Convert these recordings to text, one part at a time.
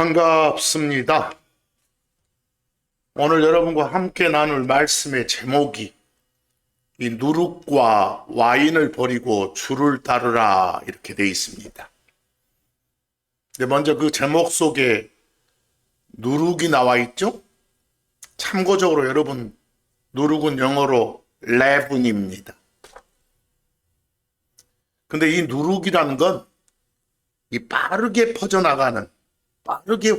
반갑습니다. 오늘 여러분과 함께 나눌 말씀의 제목이 이 누룩과 와인을 버리고 주를 따르라 이렇게 되어 있습니다. 먼저 그 제목 속에 누룩이 나와 있죠? 참고적으로 여러분, 누룩은 영어로 leaven입니다. 근데 이 누룩이라는 건 이 빠르게 퍼져나가는, 빠르게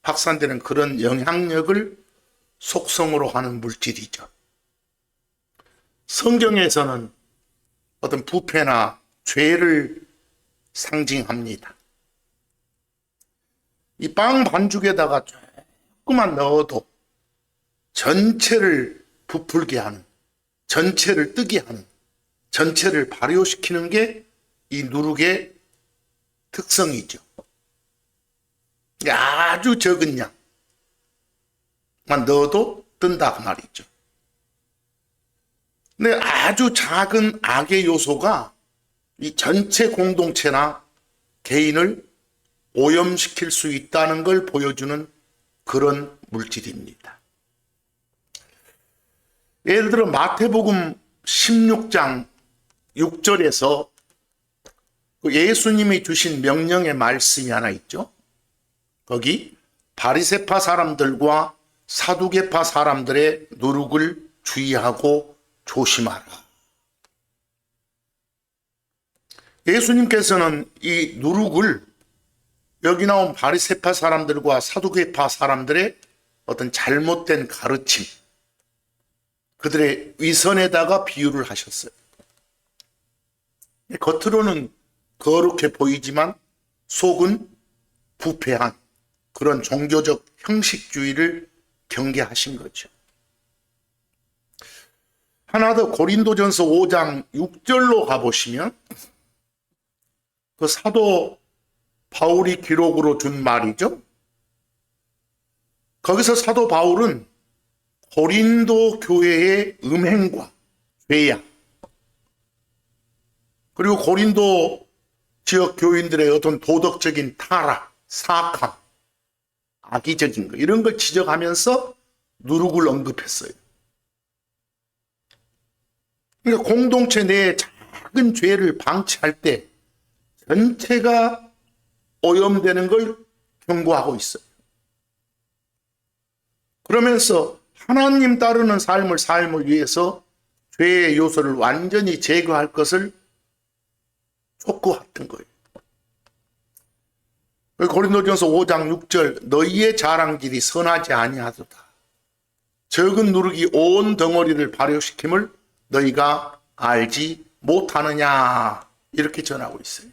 확산되는 그런 영향력을 속성으로 하는 물질이죠. 성경에서는 어떤 부패나 죄를 상징합니다. 이 빵 반죽에다가 조금만 넣어도 전체를 부풀게 하는, 전체를 뜨게 하는, 전체를 발효시키는 게 이 누룩의 특성이죠. 아주 적은 양만 넣어도 뜬다 그 말이죠. 근데 아주 작은 악의 요소가 이 전체 공동체나 개인을 오염시킬 수 있다는 걸 보여주는 그런 물질입니다. 예를 들어 마태복음 16장 6절에서 예수님이 주신 명령의 말씀이 하나 있죠. 거기 바리새파 사람들과 사두개파 사람들의 누룩을 주의하고 조심하라. 예수님께서는 이 누룩을 여기 나온 바리새파 사람들과 사두개파 사람들의 어떤 잘못된 가르침, 그들의 위선에다가 비유를 하셨어요. 겉으로는 거룩해 보이지만 속은 부패한 그런 종교적 형식주의를 경계하신 거죠. 하나 더 고린도전서 5장 6절로 가보시면 그 사도 바울이 기록으로 준 말이죠. 거기서 사도 바울은 고린도 교회의 음행과 죄악, 그리고 고린도 지역 교인들의 어떤 도덕적인 타락, 사악함, 악의적인 거 이런 걸 지적하면서 누룩을 언급했어요. 그러니까 공동체 내에 작은 죄를 방치할 때 전체가 오염되는 걸 경고하고 있어요. 그러면서 하나님 따르는 삶을 위해서 죄의 요소를 완전히 제거할 것을 촉구했던 거예요. 고린도전서 5장 6절 너희의 자랑질이 선하지 아니하도다. 적은 누룩이 온 덩어리를 발효시킴을 너희가 알지 못하느냐 이렇게 전하고 있어요.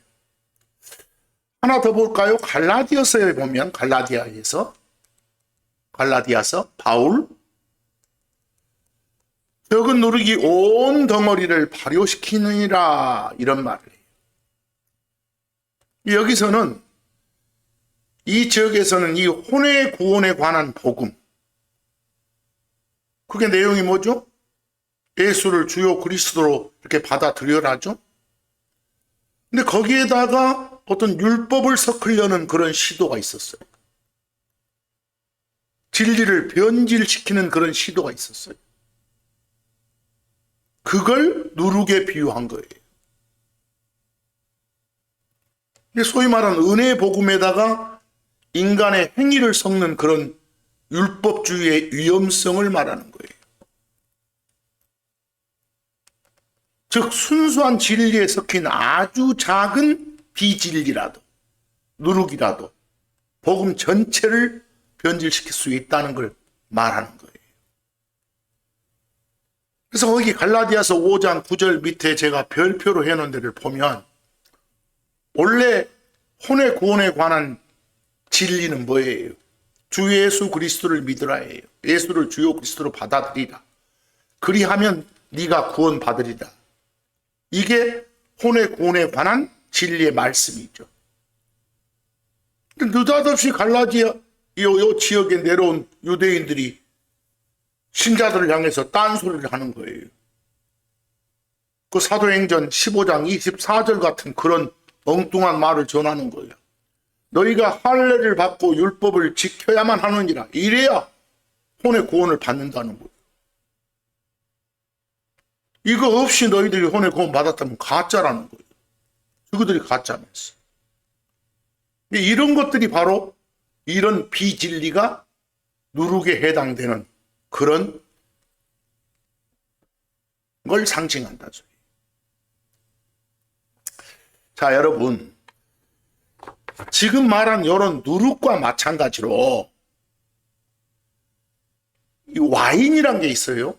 하나 더 볼까요? 갈라디아서에 보면 갈라디아서 바울 적은 누룩이 온 덩어리를 발효시키느니라 이런 말을 해요. 여기서는 이 지역에서는 이 혼의 구원에 관한 복음, 그게 내용이 뭐죠? 예수를 주요 그리스도로 이렇게 받아들여라죠. 근데 거기에다가 어떤 율법을 섞으려는 그런 시도가 있었어요. 진리를 변질시키는 그런 시도가 있었어요. 그걸 누룩에 비유한 거예요. 소위 말하는 은혜 복음에다가 인간의 행위를 섞는 그런 율법주의의 위험성을 말하는 거예요. 즉 순수한 진리에 섞인 아주 작은 비진리라도 누룩이라도 복음 전체를 변질시킬 수 있다는 걸 말하는 거예요. 그래서 거기 갈라디아서 5장 9절 밑에 제가 별표로 해놓은 데를 보면 원래 혼의 구원에 관한 진리는 뭐예요? 주 예수 그리스도를 믿으라예요. 예수를 주요 그리스도로 받아들이라. 그리하면 네가 구원 받으리라. 이게 혼의 구원에 관한 진리의 말씀이죠. 느닷없이 갈라디아 이 지역에 내려온 유대인들이 신자들을 향해서 딴소리를 하는 거예요. 그 사도행전 15장 24절 같은 그런 엉뚱한 말을 전하는 거예요. 너희가 할례를 받고 율법을 지켜야만 하느니라. 이래야 혼의 구원을 받는다는 거예요. 이거 없이 너희들이 혼의 구원 받았다면 가짜라는 거예요. 그들이 가짜면서. 이런 것들이 바로 이런 비진리가 누룩에 해당되는 그런 걸 상징한다. 자, 여러분, 지금 말한 이런 누룩과 마찬가지로 이 와인이란 게 있어요.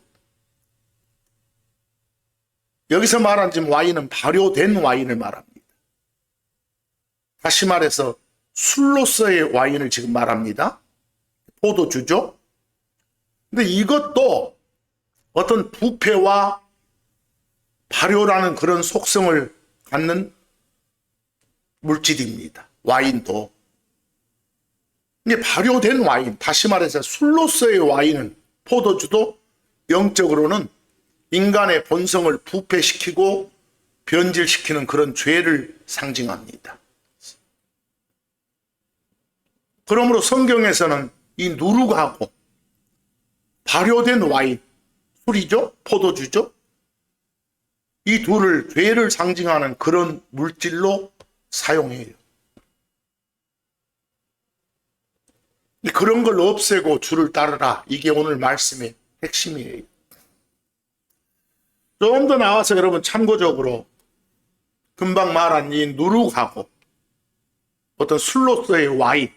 여기서 말한 지금 와인은 발효된 와인을 말합니다. 다시 말해서 술로서의 와인을 지금 말합니다. 포도주죠. 근데 이것도 어떤 부패와 발효라는 그런 속성을 갖는 물질입니다. 와인도. 이게 발효된 와인, 다시 말해서 술로서의 와인은, 포도주도 영적으로는 인간의 본성을 부패시키고 변질시키는 그런 죄를 상징합니다. 그러므로 성경에서는 이 누룩하고 발효된 와인, 술이죠, 포도주죠, 이 둘을 죄를 상징하는 그런 물질로 사용해요. 그런 걸 없애고 주를 따르라. 이게 오늘 말씀의 핵심이에요. 좀 더 나와서 여러분 참고적으로 금방 말한 이 누룩하고 어떤 술로서의 와인,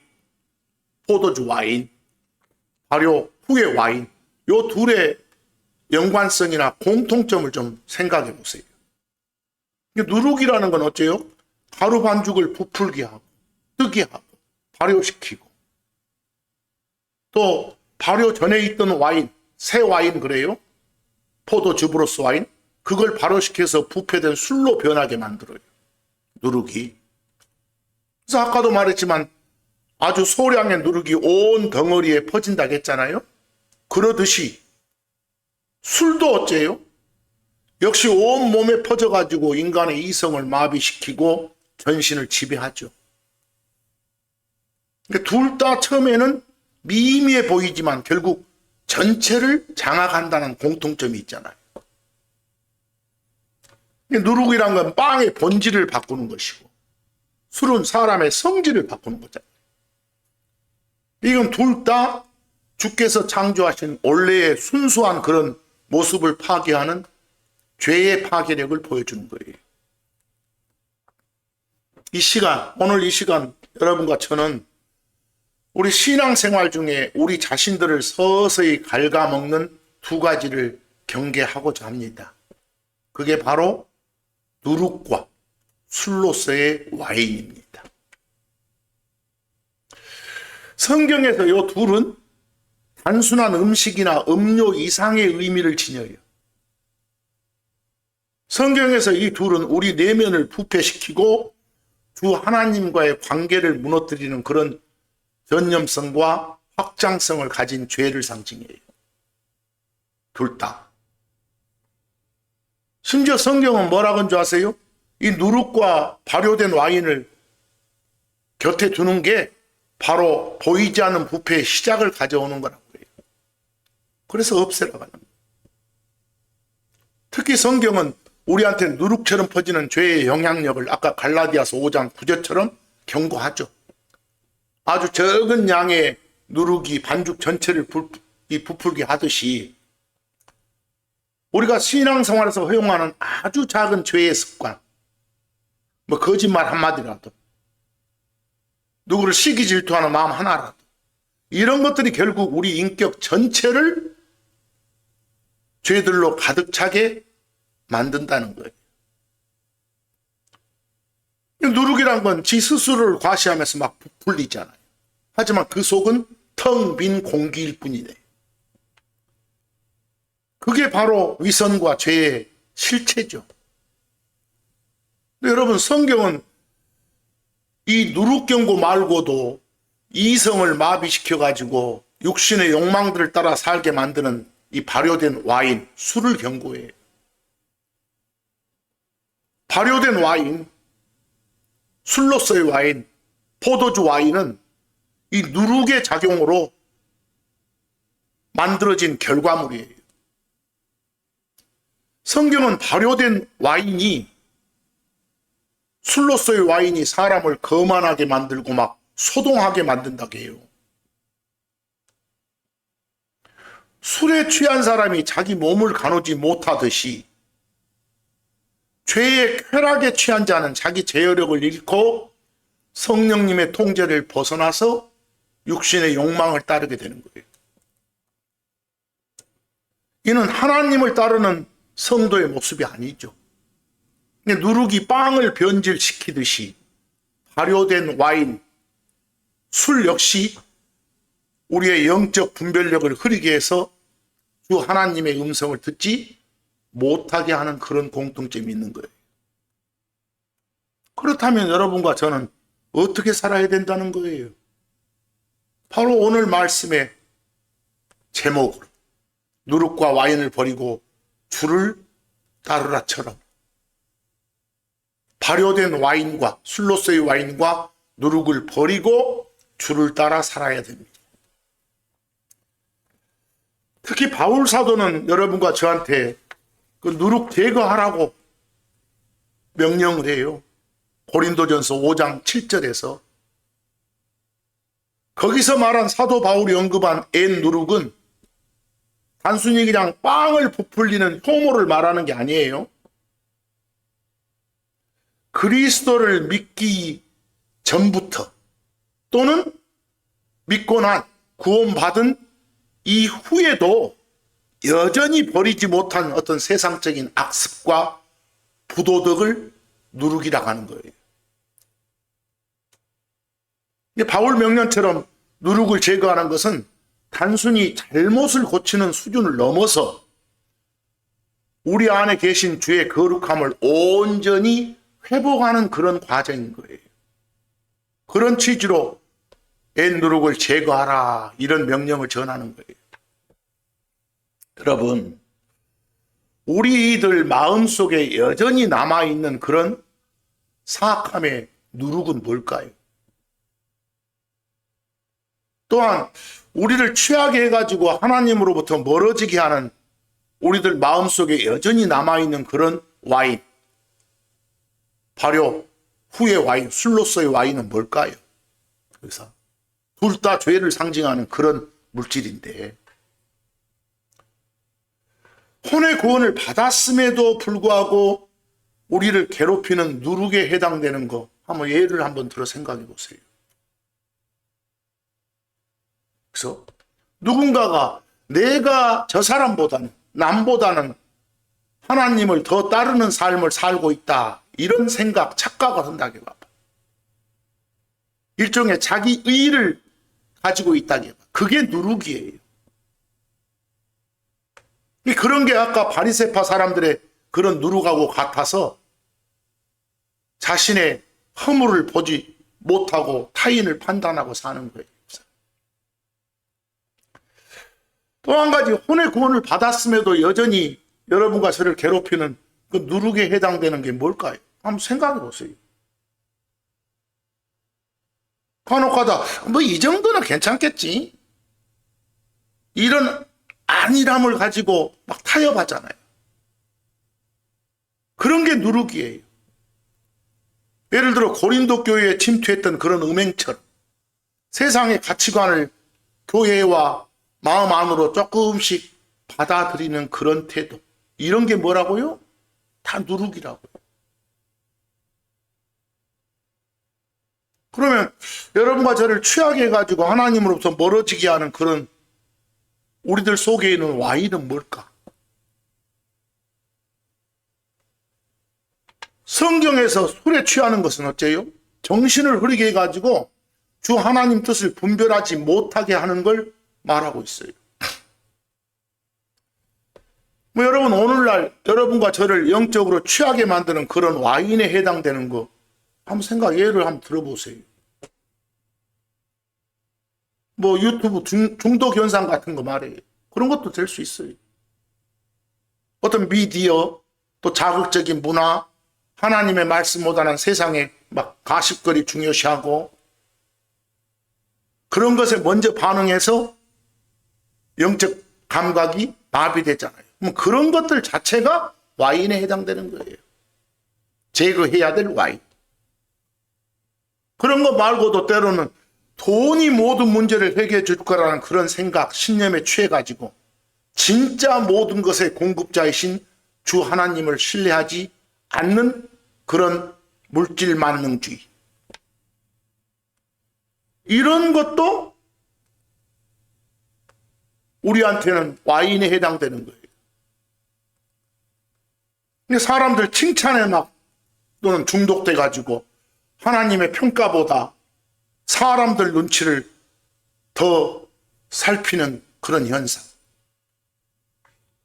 포도주 와인, 발효 후의 와인, 요 둘의 연관성이나 공통점을 좀 생각해 보세요. 누룩이라는 건 어째요? 가루 반죽을 부풀게 하고 뜨게 하고 발효시키고, 또 발효 전에 있던 와인, 새 와인 그래요? 포도주 브로스 와인, 그걸 발효시켜서 부패된 술로 변하게 만들어요. 누룩이. 그래서 아까도 말했지만 아주 소량의 누룩이 온 덩어리에 퍼진다고 했잖아요. 그러듯이 술도 어째요? 역시 온 몸에 퍼져가지고 인간의 이성을 마비시키고 전신을 지배하죠. 둘 다 처음에는 미미해 보이지만 결국 전체를 장악한다는 공통점이 있잖아요. 누룩이란 건 빵의 본질을 바꾸는 것이고, 술은 사람의 성질을 바꾸는 거잖아요. 이건 둘 다 주께서 창조하신 원래의 순수한 그런 모습을 파괴하는 죄의 파괴력을 보여주는 거예요. 이 시간, 오늘 이 시간 여러분과 저는 우리 신앙생활 중에 우리 자신들을 서서히 갉아먹는 두 가지를 경계하고자 합니다. 그게 바로 누룩과 술로서의 와인입니다. 성경에서 이 둘은 단순한 음식이나 음료 이상의 의미를 지녀요. 성경에서 이 둘은 우리 내면을 부패시키고 주 하나님과의 관계를 무너뜨리는 그런 전념성과 확장성을 가진 죄를 상징해요. 둘 다. 심지어 성경은 뭐라고 하는 줄 아세요? 이 누룩과 발효된 와인을 곁에 두는 게 바로 보이지 않는 부패의 시작을 가져오는 거라고 해요. 그래서 없애라고 합니다. 특히 성경은 우리한테 누룩처럼 퍼지는 죄의 영향력을 아까 갈라디아서 5장 9절처럼 경고하죠. 아주 적은 양의 누룩이 반죽 전체를 부풀게 하듯이 우리가 신앙생활에서 허용하는 아주 작은 죄의 습관, 뭐 거짓말 한마디라도, 누구를 시기 질투하는 마음 하나라도, 이런 것들이 결국 우리 인격 전체를 죄들로 가득 차게 만든다는 거예요. 누룩이란 건 지 스스로를 과시하면서 막 부풀리잖아요. 하지만 그 속은 텅 빈 공기일 뿐이네. 그게 바로 위선과 죄의 실체죠. 여러분, 성경은 이 누룩 경고 말고도 이성을 마비시켜가지고 육신의 욕망들을 따라 살게 만드는 이 발효된 와인, 술을 경고해요. 발효된 와인, 술로서의 와인, 포도주 와인은 이 누룩의 작용으로 만들어진 결과물이에요. 성경은 발효된 와인이, 술로서의 와인이 사람을 거만하게 만들고 막 소동하게 만든다고 해요. 술에 취한 사람이 자기 몸을 가누지 못하듯이 죄의 쾌락에 취한 자는 자기 제어력을 잃고 성령님의 통제를 벗어나서 육신의 욕망을 따르게 되는 거예요. 이는 하나님을 따르는 성도의 모습이 아니죠. 누룩이 빵을 변질시키듯이 발효된 와인, 술 역시 우리의 영적 분별력을 흐리게 해서 주 하나님의 음성을 듣지 못하게 하는 그런 공통점이 있는 거예요. 그렇다면 여러분과 저는 어떻게 살아야 된다는 거예요? 바로 오늘 말씀의 제목으로 누룩과 와인을 버리고 주를 따르라처럼 발효된 와인과 술로서의 와인과 누룩을 버리고 주를 따라 살아야 됩니다. 특히 바울 사도는 여러분과 저한테 그 누룩 제거하라고 명령을 해요. 고린도전서 5장 7절에서 거기서 말한 사도 바울이 언급한 엔 누룩은 단순히 그냥 빵을 부풀리는 효모를 말하는 게 아니에요. 그리스도를 믿기 전부터 또는 믿고 난 구원받은 이후에도 여전히 버리지 못한 어떤 세상적인 악습과 부도덕을 누룩이라고 하는 거예요. 바울 명령처럼 누룩을 제거하는 것은 단순히 잘못을 고치는 수준을 넘어서 우리 안에 계신 주의 거룩함을 온전히 회복하는 그런 과정인 거예요. 그런 취지로 엔 누룩을 제거하라 이런 명령을 전하는 거예요. 여러분, 우리들 마음속에 여전히 남아있는 그런 사악함의 누룩은 뭘까요? 또한 우리를 취하게 해가지고 하나님으로부터 멀어지게 하는 우리들 마음속에 여전히 남아있는 그런 와인, 발효 후의 와인, 술로서의 와인은 뭘까요? 그래서 둘 다 죄를 상징하는 그런 물질인데 혼의 구원을 받았음에도 불구하고 우리를 괴롭히는 누룩에 해당되는 거 한번 예를 한번 들어 생각해 보세요. 그래서 누군가가 내가 저 사람보다는 남보다는 하나님을 더 따르는 삶을 살고 있다 이런 생각, 착각을 한다고 해봐. 일종의 자기 의의를 가지고 있다고 해봐. 그게 누룩이에요. 그런 게 아까 바리새파 사람들의 그런 누룩하고 같아서 자신의 허물을 보지 못하고 타인을 판단하고 사는 거예요. 또 한 가지, 혼의 구원을 받았음에도 여전히 여러분과 저를 괴롭히는 그 누룩에 해당되는 게 뭘까요? 한번 생각해 보세요. 간혹가다 뭐 이 정도는 괜찮겠지, 이런 안일함을 가지고 막 타협하잖아요. 그런 게 누룩이에요. 예를 들어 고린도 교회에 침투했던 그런 음행처럼 세상의 가치관을 교회와 마음 안으로 조금씩 받아들이는 그런 태도, 이런 게 뭐라고요? 다 누룩이라고요. 그러면 여러분과 저를 취하게 해가지고 하나님으로부터 멀어지게 하는 그런 우리들 속에 있는 와인은 뭘까? 성경에서 술에 취하는 것은 어째요? 정신을 흐리게 해가지고 주 하나님 뜻을 분별하지 못하게 하는 걸 말하고 있어요. 뭐 여러분, 오늘날 여러분과 저를 영적으로 취하게 만드는 그런 와인에 해당되는 거 한번 예를 한번 들어보세요. 뭐 유튜브 중독 현상 같은 거 말이에요. 그런 것도 될 수 있어요. 어떤 미디어, 또 자극적인 문화, 하나님의 말씀보다는 세상에 막 가십거리 중요시하고 그런 것에 먼저 반응해서 영적 감각이 마비되잖아요. 그럼 그런 것들 자체가 와인에 해당되는 거예요. 제거해야 될 와인. 그런 거 말고도 때로는 돈이 모든 문제를 해결해 줄 거라는 그런 생각, 신념에 취해가지고 진짜 모든 것의 공급자이신 주 하나님을 신뢰하지 않는 그런 물질 만능주의. 이런 것도 우리한테는 와인에 해당되는 거예요. 근데 사람들 칭찬에 막 또는 중독돼가지고 하나님의 평가보다 사람들 눈치를 더 살피는 그런 현상.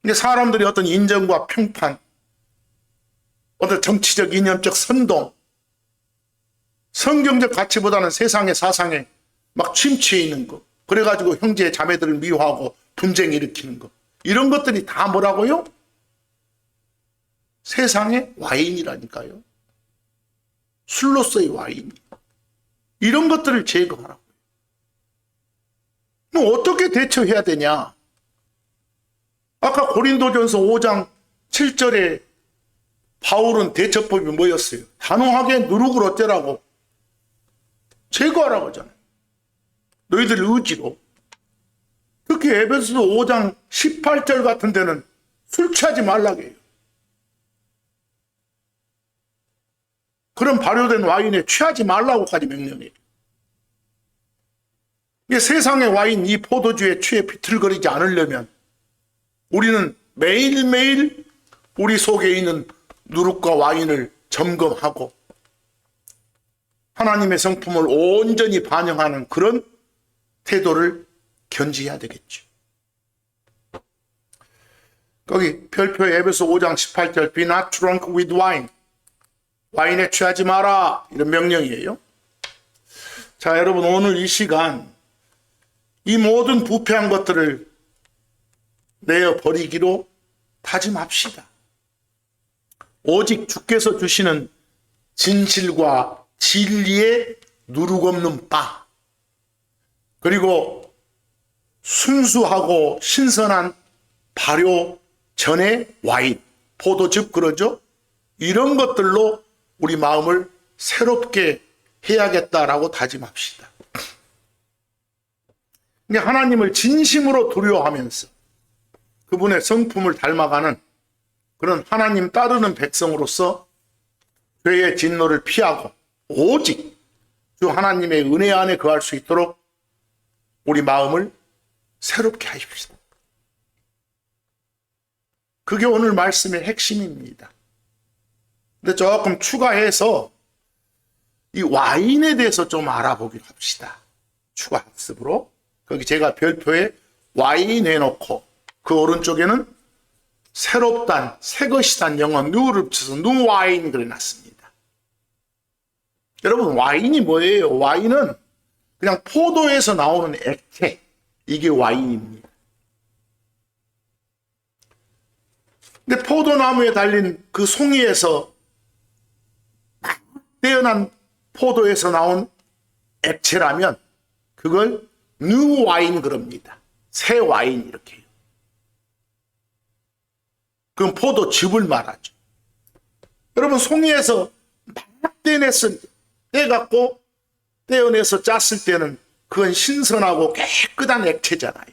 근데 사람들이 어떤 인정과 평판, 어떤 정치적 이념적 선동, 성경적 가치보다는 세상의 사상에 막 침투해 있는 거, 그래가지고 형제 자매들을 미워하고 분쟁 일으키는 거, 이런 것들이 다 뭐라고요? 세상의 와인이라니까요. 술로서의 와인. 이런 것들을 제거하라고요. 그럼 어떻게 대처해야 되냐? 아까 고린도전서 5장 7절에 바울은 대처법이 뭐였어요? 단호하게 누룩을 어쩌라고? 제거하라고 하잖아요. 너희들 의지로. 특히 에베소서 5장 18절 같은 데는 술 취하지 말라고 해요. 그런 발효된 와인에 취하지 말라고까지 명령해요. 세상의 와인, 이 포도주에 취해 비틀거리지 않으려면 우리는 매일매일 우리 속에 있는 누룩과 와인을 점검하고 하나님의 성품을 온전히 반영하는 그런 태도를 견지해야 되겠죠. 거기 별표의 에베소 5장 18절 Be not drunk with wine. 와인에 취하지 마라. 이런 명령이에요. 자, 여러분 오늘 이 시간 이 모든 부패한 것들을 내어 버리기로 다짐합시다. 오직 주께서 주시는 진실과 진리의 누룩 없는 바, 그리고 순수하고 신선한 발효 전의 와인, 포도즙 그러죠? 이런 것들로 우리 마음을 새롭게 해야겠다라고 다짐합시다. 하나님을 진심으로 두려워하면서 그분의 성품을 닮아가는 그런 하나님 따르는 백성으로서 죄의 진노를 피하고 오직 주 하나님의 은혜 안에 거할 수 있도록 우리 마음을 새롭게 하십시오. 그게 오늘 말씀의 핵심입니다. 근데 조금 추가해서 이 와인에 대해서 좀 알아보기로 합시다. 추가 학습으로. 거기 제가 별표에 와인 해놓고 그 오른쪽에는 새롭단, 새것이단 영어 뉴를 붙여서 뉴 와인 그려놨습니다. 여러분 와인이 뭐예요? 와인은 그냥 포도에서 나오는 액체, 이게 와인입니다. 근데 포도나무에 달린 그 송이에서 떼어난 포도에서 나온 액체라면 그걸 뉴 와인 그럽니다. 새 와인 이렇게 해요. 그건 포도즙을 말하죠. 여러분 송이에서 막 떼갖고 떼어내서 짰을 때는 그건 신선하고 깨끗한 액체잖아요.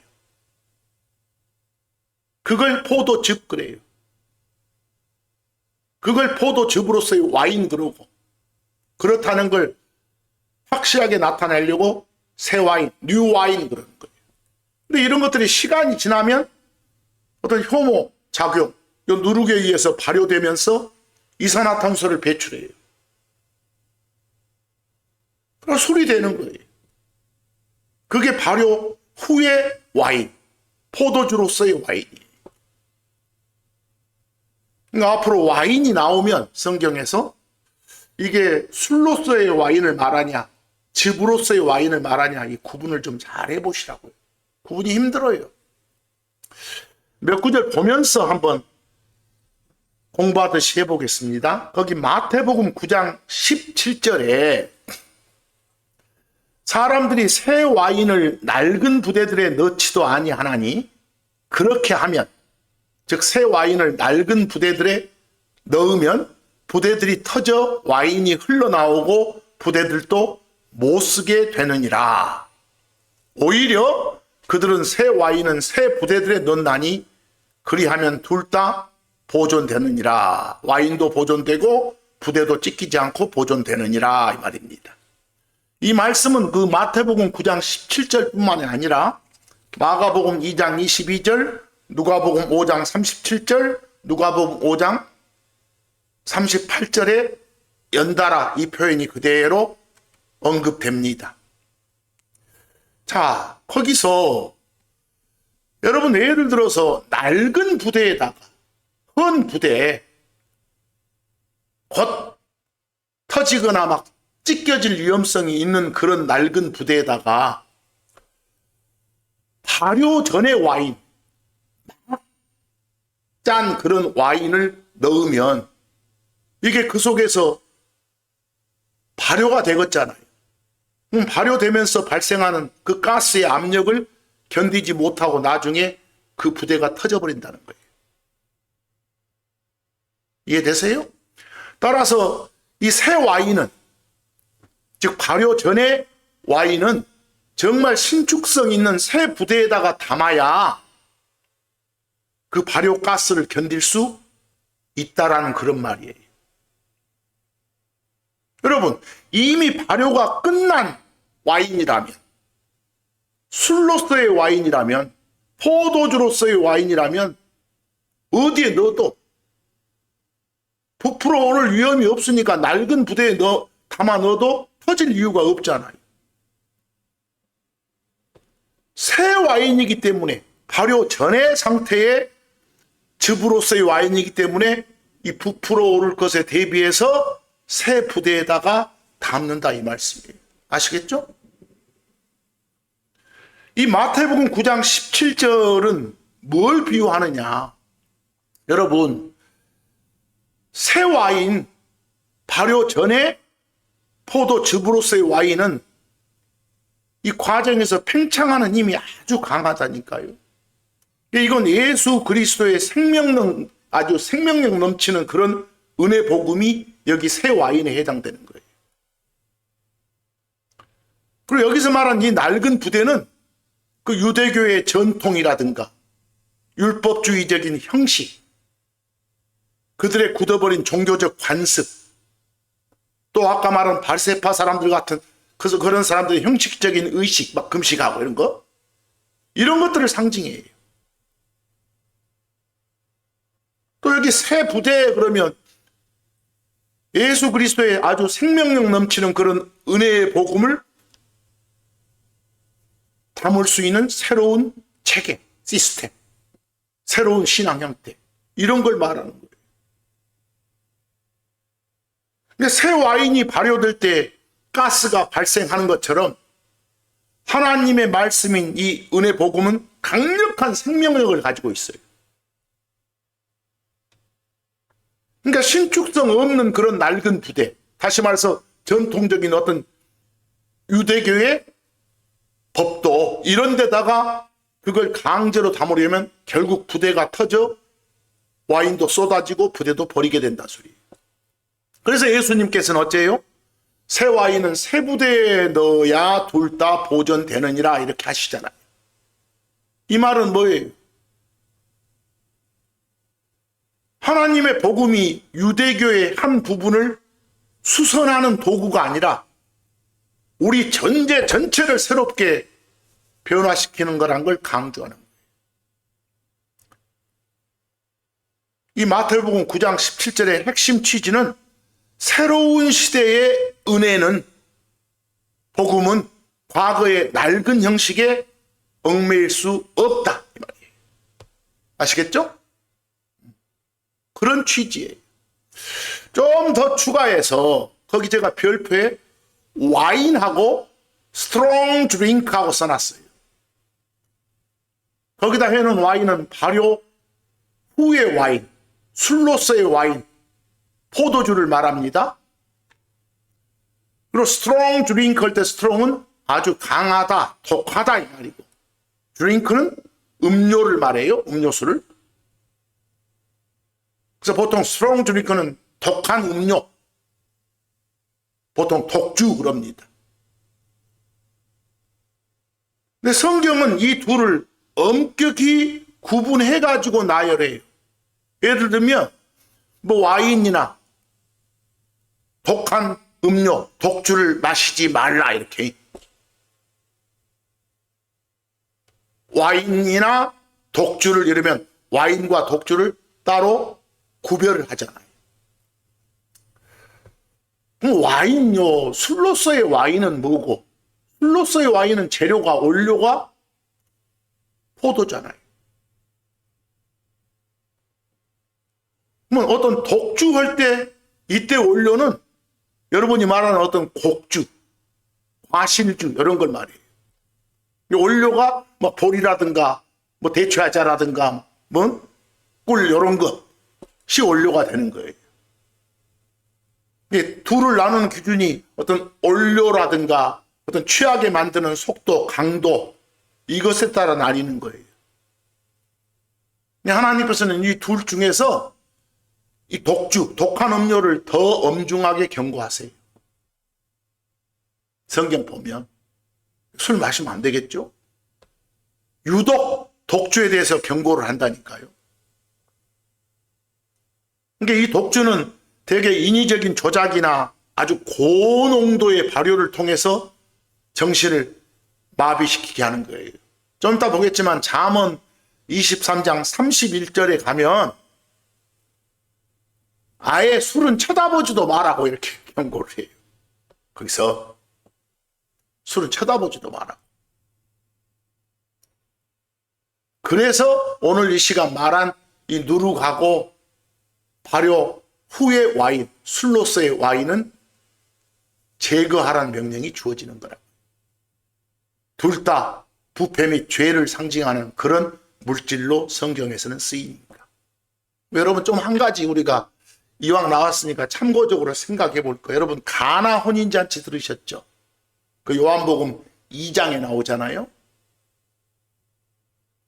그걸 포도즙 그래요. 그걸 포도즙으로서의 와인 그러고, 그렇다는 걸 확실하게 나타내려고 새 와인, 뉴 와인 그러는 거예요. 근데 이런 것들이 시간이 지나면 어떤 효모 작용, 이 누룩에 의해서 발효되면서 이산화탄소를 배출해요. 그럼 술이 되는 거예요. 그게 발효 후의 와인, 포도주로서의 와인이에요. 그러니까 앞으로 와인이 나오면 성경에서 이게 술로서의 와인을 말하냐, 즙으로서의 와인을 말하냐, 이 구분을 좀 잘 해보시라고요. 구분이 힘들어요. 몇 구절 보면서 한번 공부하듯이 해보겠습니다. 거기 마태복음 9장 17절에 사람들이 새 와인을 낡은 부대들에 넣지도 아니하나니 그렇게 하면, 즉 새 와인을 낡은 부대들에 넣으면 부대들이 터져 와인이 흘러나오고 부대들도 못 쓰게 되느니라. 오히려 그들은 새 와인은 새 부대들에 넣나니 그리하면 둘 다 보존되느니라. 와인도 보존되고 부대도 찢기지 않고 보존되느니라, 이 말입니다. 이 말씀은 그 마태복음 9장 17절뿐만이 아니라 마가복음 2장 22절, 누가복음 5장 37절, 누가복음 5장 38절에 연달아 이 표현이 그대로 언급됩니다. 자, 거기서 여러분 예를 들어서 낡은 부대에다가 헌 부대에 곧 터지거나 막 찢겨질 위험성이 있는 그런 낡은 부대에다가 발효 전의 와인, 짠 그런 와인을 넣으면 이게 그 속에서 발효가 되겠잖아요. 발효되면서 발생하는 그 가스의 압력을 견디지 못하고 나중에 그 부대가 터져버린다는 거예요. 이해되세요? 따라서 이 새 와인은, 즉 발효 전의 와인은 정말 신축성 있는 새 부대에다가 담아야 그 발효 가스를 견딜 수 있다라는 그런 말이에요. 여러분, 이미 발효가 끝난 와인이라면, 술로서의 와인이라면, 포도주로서의 와인이라면 어디에 넣어도 부풀어 오를 위험이 없으니까 낡은 부대에 담아 넣어도 터질 이유가 없잖아요. 새 와인이기 때문에, 발효 전의 상태의 즙으로서의 와인이기 때문에 이 부풀어 오를 것에 대비해서 새 부대에다가 담는다, 이 말씀이에요. 아시겠죠? 이 마태복음 9장 17절은 뭘 비유하느냐? 여러분, 새 와인, 발효 전에 포도즙으로서의 와인은 이 과정에서 팽창하는 힘이 아주 강하다니까요. 이건 예수 그리스도의 생명력, 아주 생명력 넘치는 그런 은혜 복음이 여기 새 와인에 해당되는 거예요. 그리고 여기서 말한 이 낡은 부대는 그 유대교의 전통이라든가 율법주의적인 형식, 그들의 굳어버린 종교적 관습, 또 아까 말한 바리새파 사람들 같은 그래서 그런 사람들의 형식적인 의식, 막 금식하고 이런 것들을 상징해요. 또 여기 새 부대 그러면 예수 그리스도의 아주 생명력 넘치는 그런 은혜의 복음을 담을 수 있는 새로운 체계, 시스템, 새로운 신앙 형태, 이런 걸 말하는 거예요. 근데 새 와인이 발효될 때 가스가 발생하는 것처럼 하나님의 말씀인 이 은혜 복음은 강력한 생명력을 가지고 있어요. 그러니까 신축성 없는 그런 낡은 부대, 다시 말해서 전통적인 어떤 유대교의 법도 이런 데다가 그걸 강제로 담으려면 결국 부대가 터져 와인도 쏟아지고 부대도 버리게 된다 소리예요. 그래서 예수님께서는 어째요? 새 와인은 새 부대에 넣어야 둘 다 보존되느니라 이렇게 하시잖아요. 이 말은 뭐예요? 하나님의 복음이 유대교의 한 부분을 수선하는 도구가 아니라 우리 전체를 새롭게 변화시키는 거란 걸 강조하는 거예요. 이 마태복음 9장 17절의 핵심 취지는 새로운 시대의 은혜는, 복음은 과거의 낡은 형식에 얽매일 수 없다, 이 말이에요. 아시겠죠? 그런 취지예요. 좀 더 추가해서 거기 제가 별표에 와인하고 스트롱 드링크하고 써놨어요. 거기다 해놓은 와인은 발효 후의 와인, 술로서의 와인, 포도주를 말합니다. 그리고 스트롱 드링크 할 때 스트롱은 아주 강하다, 독하다 이 말이고, 드링크는 음료를 말해요. 음료수를. 그래서 보통 스트롱 드링크는 독한 음료, 보통 독주 그럽니다. 근데 성경은 이 둘을 엄격히 구분해가지고 나열해요. 예를 들면 뭐 와인이나 독한 음료, 독주를 마시지 말라 이렇게. 와인이나 독주를 이러면 와인과 독주를 따로 구별을 하잖아요. 그럼 와인요, 술로서의 와인은 뭐고, 술로서의 와인은 재료가, 원료가 포도잖아요. 그러면 어떤 독주 할 때 이때 원료는 여러분이 말하는 어떤 곡주, 과실주 이런 걸 말해요. 원료가 뭐 보리라든가 뭐 대추야자라든가 뭐 꿀 이런 것이 원료가 되는 거예요. 둘을 나누는 기준이 어떤 원료라든가 어떤 취하게 만드는 속도, 강도 이것에 따라 나뉘는 거예요. 하나님께서는 이 둘 중에서 이 독주, 독한 음료를 더 엄중하게 경고하세요. 성경 보면 술 마시면 안 되겠죠? 유독 독주에 대해서 경고를 한다니까요. 그러니까 이 독주는 대개 인위적인 조작이나 아주 고농도의 발효를 통해서 정신을 마비시키게 하는 거예요. 좀 이따 보겠지만 잠언 23장 31절에 가면 아예 술은 쳐다보지도 말라고 이렇게 경고를 해요. 거기서 술은 쳐다보지도 마라. 그래서 오늘 이 시간 말한 이 누룩하고 발효 후의 와인, 술로서의 와인은 제거하라는 명령이 주어지는 거라. 둘 다 부패 및 죄를 상징하는 그런 물질로 성경에서는 쓰입니다. 여러분 좀 한 가지 우리가 이왕 나왔으니까 참고적으로 생각해 볼 거예요. 여러분 가나 혼인잔치 들으셨죠? 그 요한복음 2장에 나오잖아요.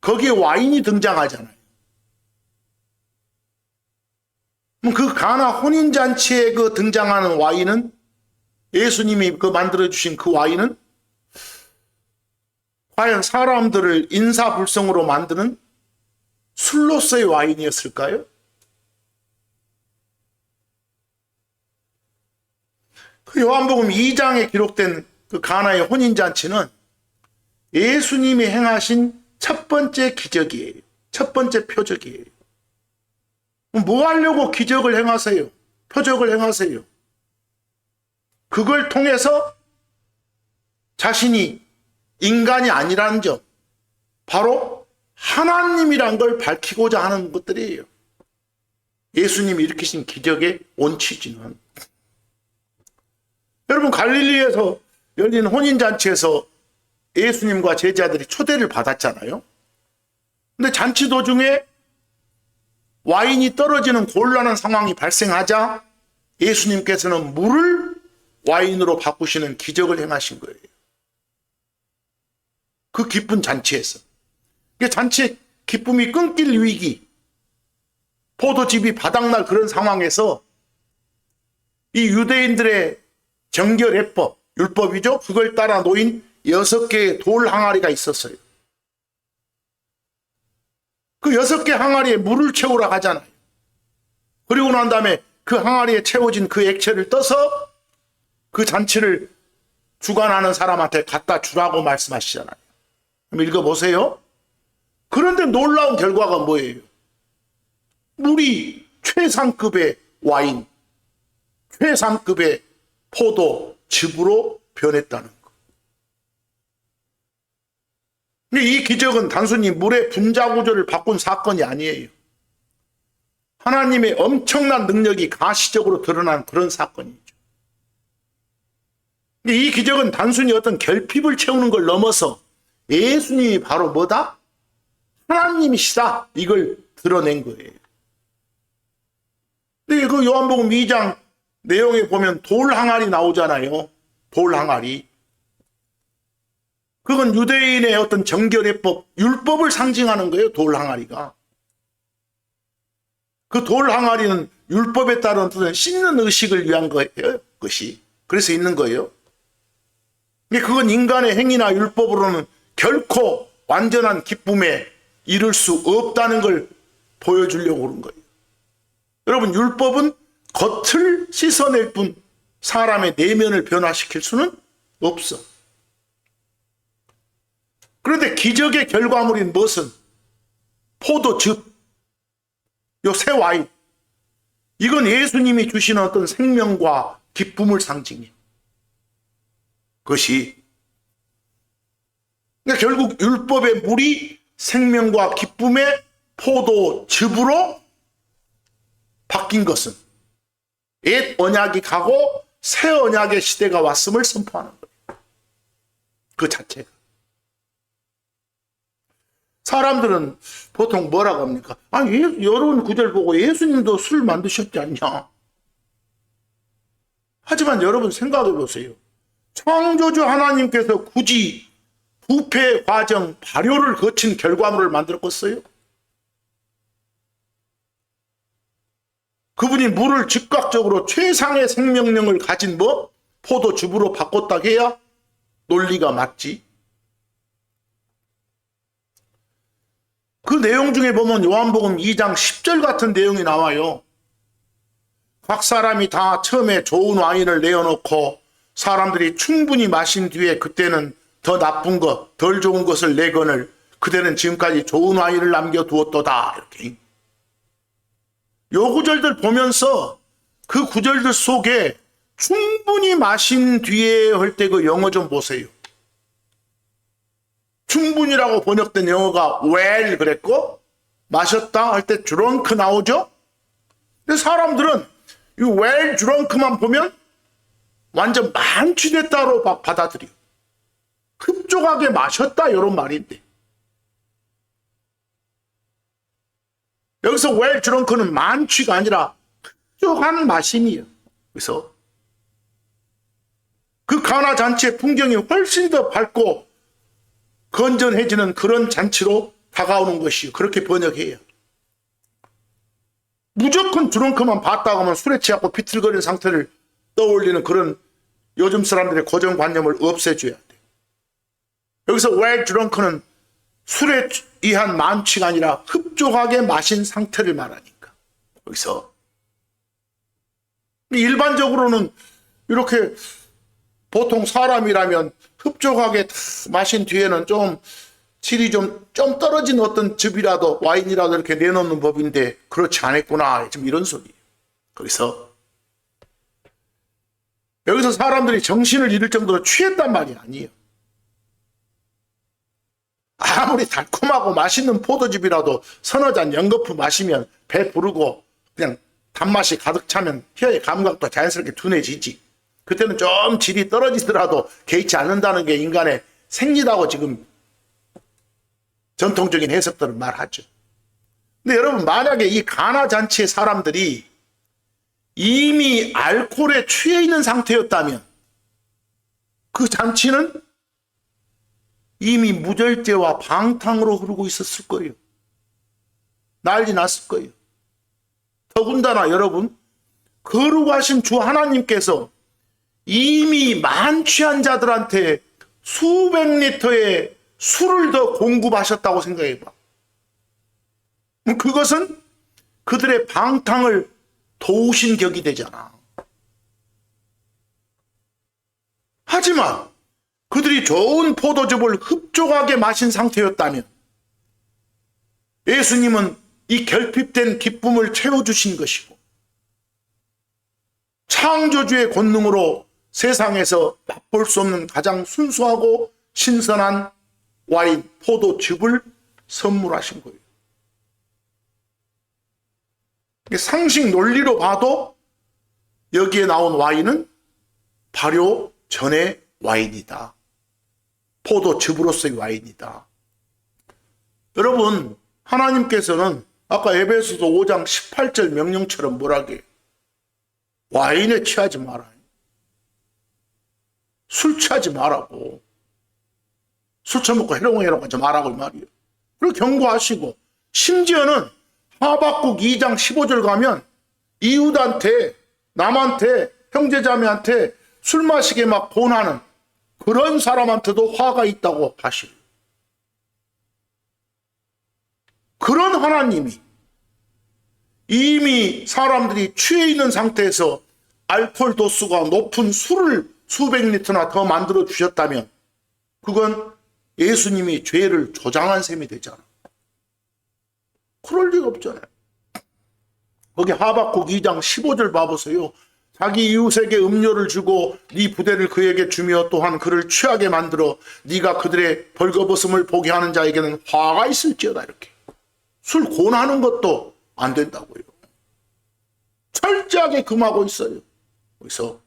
거기에 와인이 등장하잖아요. 그 가나 혼인잔치에 그 등장하는 와인은 예수님이 그 만들어주신 그 와인은 과연 사람들을 인사불성으로 만드는 술로서의 와인이었을까요? 그 요한복음 2장에 기록된 그 가나의 혼인잔치는 예수님이 행하신 첫 번째 기적이에요. 첫 번째 표적이에요. 뭐 하려고 기적을 행하세요? 표적을 행하세요? 그걸 통해서 자신이 인간이 아니라는 점, 바로 하나님이란 걸 밝히고자 하는 것들이에요. 예수님이 일으키신 기적의 원취지는. 여러분 갈릴리에서 열린 혼인잔치에서 예수님과 제자들이 초대를 받았잖아요. 근데 잔치 도중에 와인이 떨어지는 곤란한 상황이 발생하자 예수님께서는 물을 와인으로 바꾸시는 기적을 행하신 거예요. 그 기쁜 잔치에서. 잔치의 기쁨이 끊길 위기, 포도즙이 바닥날 그런 상황에서 이 유대인들의 정결예법, 율법이죠. 그걸 따라 놓인 6개의 돌 항아리가 있었어요. 그 6개 항아리에 물을 채우러 가잖아요. 그리고 난 다음에 그 항아리에 채워진 그 액체를 떠서 그 잔치를 주관하는 사람한테 갖다 주라고 말씀하시잖아요. 한번 읽어보세요. 그런데 놀라운 결과가 뭐예요? 물이 최상급의 와인, 최상급의 포도즙으로 변했다는 거. 이 기적은 단순히 물의 분자 구조를 바꾼 사건이 아니에요. 하나님의 엄청난 능력이 가시적으로 드러난 그런 사건이죠. 이 기적은 단순히 어떤 결핍을 채우는 걸 넘어서 예수님이 바로 뭐다? 하나님이시다. 이걸 드러낸 거예요. 근데 그 요한복음 2장 내용에 보면 돌 항아리 나오잖아요. 돌 항아리. 그건 유대인의 어떤 정결예법, 율법을 상징하는 거예요. 돌 항아리가. 그 돌 항아리는 율법에 따른 어떤 씻는 의식을 위한 거예요. 그것이. 그래서 있는 거예요. 그건 인간의 행위나 율법으로는 결코 완전한 기쁨에 이를 수 없다는 걸 보여주려고 그런 거예요. 여러분, 율법은 겉을 씻어낼 뿐 사람의 내면을 변화시킬 수는 없어. 그런데 기적의 결과물인 무엇은? 포도즙, 요 새 와인. 이건 예수님이 주시는 어떤 생명과 기쁨을 상징해요. 그것이 그러니까 결국 율법의 물이 생명과 기쁨의 포도즙으로 바뀐 것은 옛 언약이 가고 새 언약의 시대가 왔음을 선포하는 거예요. 그 자체가. 사람들은 보통 뭐라고 합니까? 아니, 여러분 구절 보고 예수님도 술 만드셨지 않냐? 하지만 여러분 생각해 보세요. 창조주 하나님께서 굳이 부패 과정, 발효를 거친 결과물을 만들었겠어요? 그분이 물을 즉각적으로 최상의 생명력을 가진 포도즙으로 바꿨다 해야 논리가 맞지. 그 내용 중에 보면 요한복음 2장 10절 같은 내용이 나와요. 각 사람이 다 처음에 좋은 와인을 내어놓고 사람들이 충분히 마신 뒤에 그때는 더 나쁜 것, 덜 좋은 것을 내거늘 그대는 지금까지 좋은 와인을 남겨두었도다. 이렇게. 요 구절들 보면서 그 구절들 속에 충분히 마신 뒤에 할 때 그 영어 좀 보세요. 충분히라고 번역된 영어가 well 그랬고 마셨다 할 때 drunk 나오죠. 근데 사람들은 이 well drunk만 보면 완전 만취됐다로 받아들여. 흡족하게 마셨다 이런 말인데 여기서 well drunk는 만취가 아니라 흡족한 마심이에요. 그래서 그 가나 잔치의 풍경이 훨씬 더 밝고 건전해지는 그런 잔치로 다가오는 것이요. 그렇게 번역해요. 무조건 드렁크만 봤다고 하면 술에 취하고 비틀거리는 상태를 떠올리는 그런 요즘 사람들의 고정관념을 없애줘야 돼요. 여기서 well drunk는 술에 의한 만취가 아니라 흡족하게 마신 상태를 말하니까. 여기서 일반적으로는 이렇게 보통 사람이라면 흡족하게 마신 뒤에는 좀 질이 좀 떨어진 어떤 즙이라도 와인이라도 이렇게 내놓는 법인데 그렇지 않았구나. 지금 이런 소리예요. 여기서 사람들이 정신을 잃을 정도로 취했단 말이 아니에요. 아무리 달콤하고 맛있는 포도즙이라도 서너 잔 연거푸 마시면 배 부르고 그냥 단맛이 가득 차면 혀의 감각도 자연스럽게 둔해지지. 그때는 좀 질이 떨어지더라도 개의치 않는다는 게 인간의 생리라고 지금 전통적인 해석들은 말하죠. 근데 여러분 만약에 이 가나 잔치의 사람들이 이미 알코올에 취해 있는 상태였다면 그 잔치는 이미 무절제와 방탕으로 흐르고 있었을 거예요. 난리 났을 거예요. 더군다나 여러분 거룩하신 주 하나님께서 이미 만취한 자들한테 수백 리터의 술을 더 공급하셨다고 생각해봐. 그것은 그들의 방탕을 도우신 격이 되잖아. 하지만 그들이 좋은 포도즙을 흡족하게 마신 상태였다면 예수님은 이 결핍된 기쁨을 채워주신 것이고 창조주의 권능으로 세상에서 맛볼 수 없는 가장 순수하고 신선한 와인, 포도즙을 선물하신 거예요. 상식 논리로 봐도 여기에 나온 와인은 발효 전의 와인이다. 포도즙으로서의 와인이다. 여러분 하나님께서는 아까 에베소서 5장 18절 명령처럼 뭐라게 와인에 취하지 마라. 술 취하지 말라고. 술 처먹고 해롱해롱 하지 말라고 말이에요. 그리고 경고하시고, 심지어는 하박국 2장 15절 가면 이웃한테, 남한테, 형제자매한테 술 마시게 막 권하는 그런 사람한테도 화가 있다고 하시고, 그런 하나님이 이미 사람들이 취해 있는 상태에서 알코올 도수가 높은 술을 수백 리터나 더 만들어 주셨다면 그건 예수님이 죄를 조장한 셈이 되잖아. 그럴 리가 없잖아요. 거기 하박국 2장 15절 봐보세요. 자기 이웃에게 음료를 주고 네 부대를 그에게 주며 또한 그를 취하게 만들어 네가 그들의 벌거벗음을 보게 하는 자에게는 화가 있을지어다. 이렇게 술 권하는 것도 안 된다고요. 철저하게 금하고 있어요. 그래서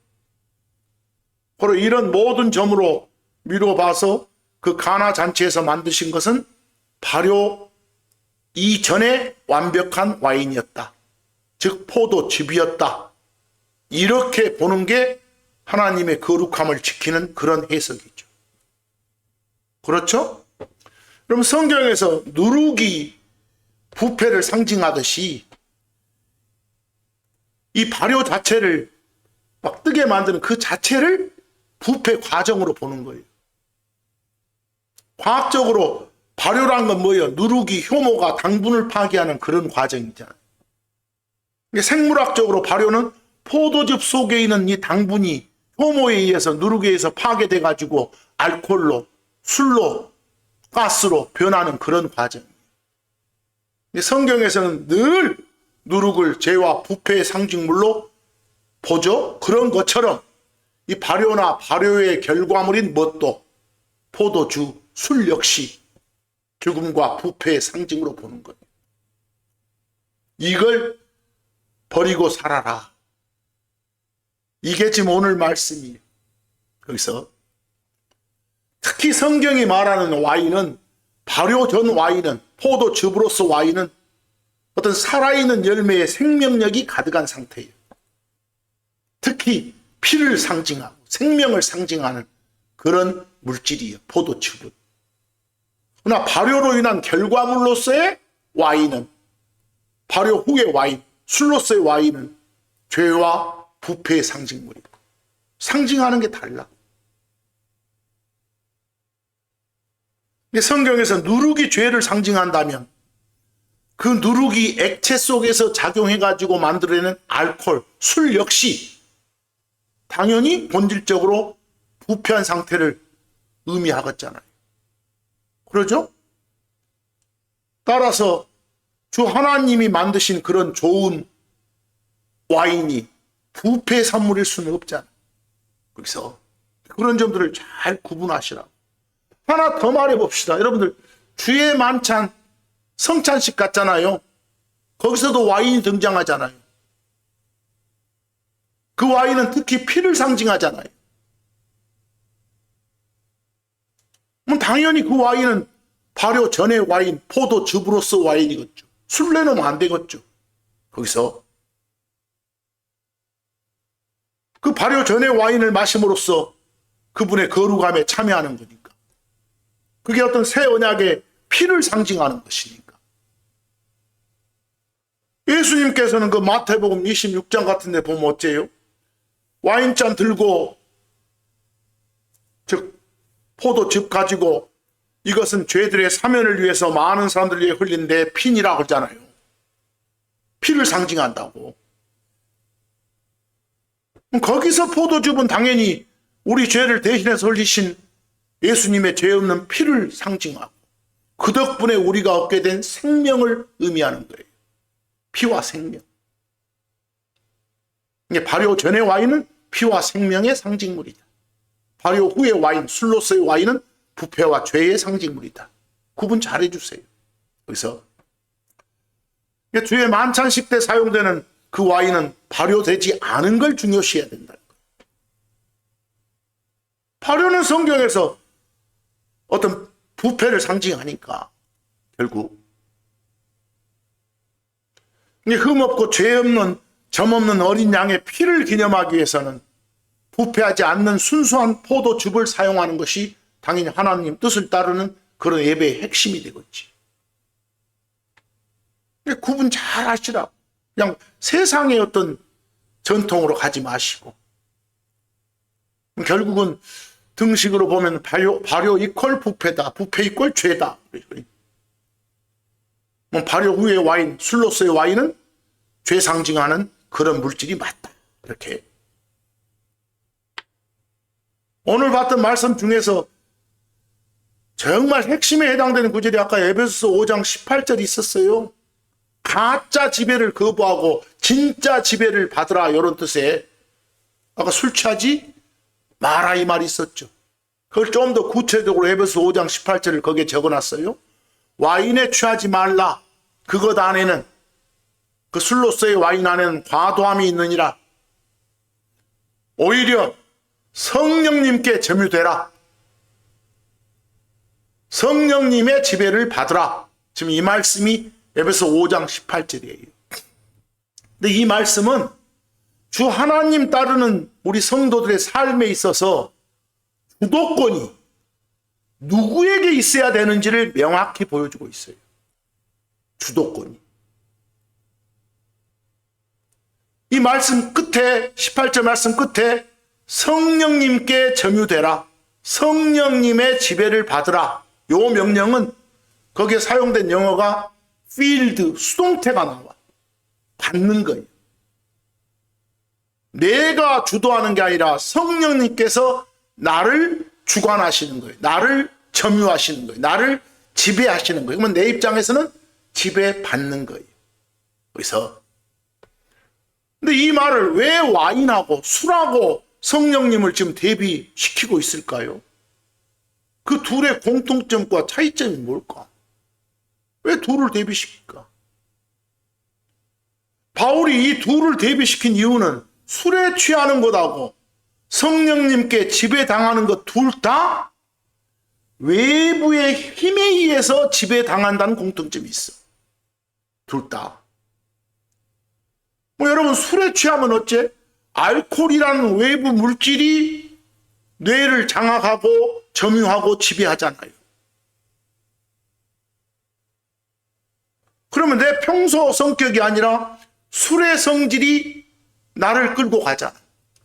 바로 이런 모든 점으로 미뤄봐서 그 가나 잔치에서 만드신 것은 발효 이전에 완벽한 와인이었다. 즉 포도즙이었다. 이렇게 보는 게 하나님의 거룩함을 지키는 그런 해석이죠. 그렇죠? 그럼 성경에서 누룩이 부패를 상징하듯이 이 발효 자체를 막 뜨게 만드는 그 자체를 부패 과정으로 보는 거예요. 과학적으로 발효란 건 뭐예요? 누룩이 효모가 당분을 파괴하는 그런 과정이잖아요. 생물학적으로 발효는 포도즙 속에 있는 이 당분이 효모에 의해서 누룩에 의해서 파괴돼 가지고 알코올로, 술로, 가스로 변하는 그런 과정이에요. 성경에서는 늘 누룩을 죄와 부패의 상징물로 보죠. 그런 것처럼 이 발효나 발효의 결과물인 뭣도 포도주, 술 역시 죽음과 부패의 상징으로 보는 거예요. 이걸 버리고 살아라. 이게 지금 오늘 말씀이에요. 여기서 특히 성경이 말하는 와인은, 발효 전 와인은, 포도즙으로서 와인은 어떤 살아있는 열매의 생명력이 가득한 상태예요. 특히 피를 상징하고 생명을 상징하는 그런 물질이에요. 포도즙은. 그러나 발효로 인한 결과물로서의 와인은, 발효 후의 와인, 술로서의 와인은 죄와 부패의 상징물이고, 상징하는 게 달라. 성경에서 누룩이 죄를 상징한다면 그 누룩이 액체 속에서 작용해가지고 만들어내는 알코올, 술 역시 당연히 본질적으로 부패한 상태를 의미하겠잖아요. 그러죠? 따라서 주 하나님이 만드신 그런 좋은 와인이 부패 산물일 수는 없잖아요. 그래서 그런 점들을 잘 구분하시라고. 하나 더 말해봅시다. 여러분들, 주의 만찬 성찬식 같잖아요. 거기서도 와인이 등장하잖아요. 그 와인은 특히 피를 상징하잖아요. 그럼 당연히 그 와인은 발효 전의 와인, 포도즙으로서 와인이겠죠. 술 내놓으면 안 되겠죠. 거기서 그 발효 전의 와인을 마심으로써 그분의 거룩함에 참여하는 거니까. 그게 어떤 새 언약의 피를 상징하는 것이니까. 예수님께서는 그 마태복음 26장 같은 데 보면 어째요? 와인잔 들고, 즉 포도즙 가지고 이것은 죄들의 사면을 위해서 많은 사람들을 위해 흘린 내 피니라고 하잖아요. 피를 상징한다고. 거기서 포도즙은 당연히 우리 죄를 대신해서 흘리신 예수님의 죄 없는 피를 상징하고 그 덕분에 우리가 얻게 된 생명을 의미하는 거예요. 피와 생명. 발효 전의 와인은 피와 생명의 상징물이다. 발효 후의 와인, 술로서의 와인은 부패와 죄의 상징물이다. 구분 잘 해주세요. 그래서 주의 만찬식 때 사용되는 그 와인은 발효되지 않은 걸 중요시해야 된다는 거예요. 발효는 성경에서 어떤 부패를 상징하니까 결국 흠없고 죄 없는 점 없는 어린 양의 피를 기념하기 위해서는 부패하지 않는 순수한 포도즙을 사용하는 것이 당연히 하나님 뜻을 따르는 그런 예배의 핵심이 되겠지. 구분 잘 하시라고. 그냥 세상의 어떤 전통으로 가지 마시고. 결국은 등식으로 보면 발효 이퀄 부패다. 부패 이퀄 죄다. 발효 후의 와인, 술로서의 와인은 죄 상징하는 그런 물질이 맞다. 이렇게. 오늘 봤던 말씀 중에서 정말 핵심에 해당되는 구절이 아까 에베소서 5장 18절이 있었어요. 가짜 지배를 거부하고 진짜 지배를 받으라, 이런 뜻에 아까 술 취하지 마라 이 말이 있었죠. 그걸 좀 더 구체적으로 에베소 5장 18절을 거기에 적어놨어요. 와인에 취하지 말라. 그것 안에는, 그 술로서의 와인 안에는 과도함이 있느니라. 오히려 성령님께 점유되라. 성령님의 지배를 받으라. 지금 이 말씀이 에베소 5장 18절이에요. 근데 이 말씀은 주 하나님 따르는 우리 성도들의 삶에 있어서 주도권이 누구에게 있어야 되는지를 명확히 보여주고 있어요. 주도권이. 이 말씀 끝에, 18절 말씀 끝에 성령님께 점유되라. 성령님의 지배를 받으라. 요 명령은 거기에 사용된 영어가 field, 수동태가 나와. 받는 거예요. 내가 주도하는 게 아니라 성령님께서 나를 주관하시는 거예요. 나를 점유하시는 거예요. 나를 지배하시는 거예요. 그러면 내 입장에서는 지배받는 거예요. 그래서 근데 이 말을 왜 와인하고 술하고 성령님을 지금 대비시키고 있을까요? 그 둘의 공통점과 차이점이 뭘까? 왜 둘을 대비시킬까? 바울이 이 둘을 대비시킨 이유는 술에 취하는 것하고 성령님께 지배당하는 것 둘 다 외부의 힘에 의해서 지배당한다는 공통점이 있어. 둘 다. 여러분, 술에 취하면 어째? 알코올이라는 외부 물질이 뇌를 장악하고 점유하고 지배하잖아요. 그러면 내 평소 성격이 아니라 술의 성질이 나를 끌고 가잖아.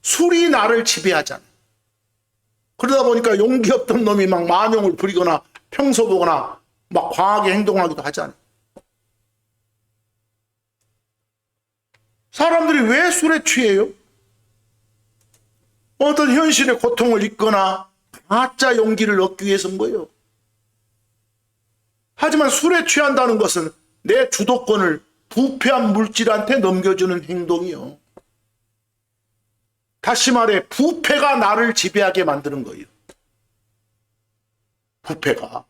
술이 나를 지배하잖아. 그러다 보니까 용기 없던 놈이 막 만용을 부리거나 평소 보거나 막 과하게 행동하기도 하잖아. 사람들이 왜 술에 취해요? 어떤 현실의 고통을 잊거나 가짜 용기를 얻기 위해서인 거예요. 하지만 술에 취한다는 것은 내 주도권을 부패한 물질한테 넘겨주는 행동이요. 다시 말해 부패가 나를 지배하게 만드는 거예요. 부패가.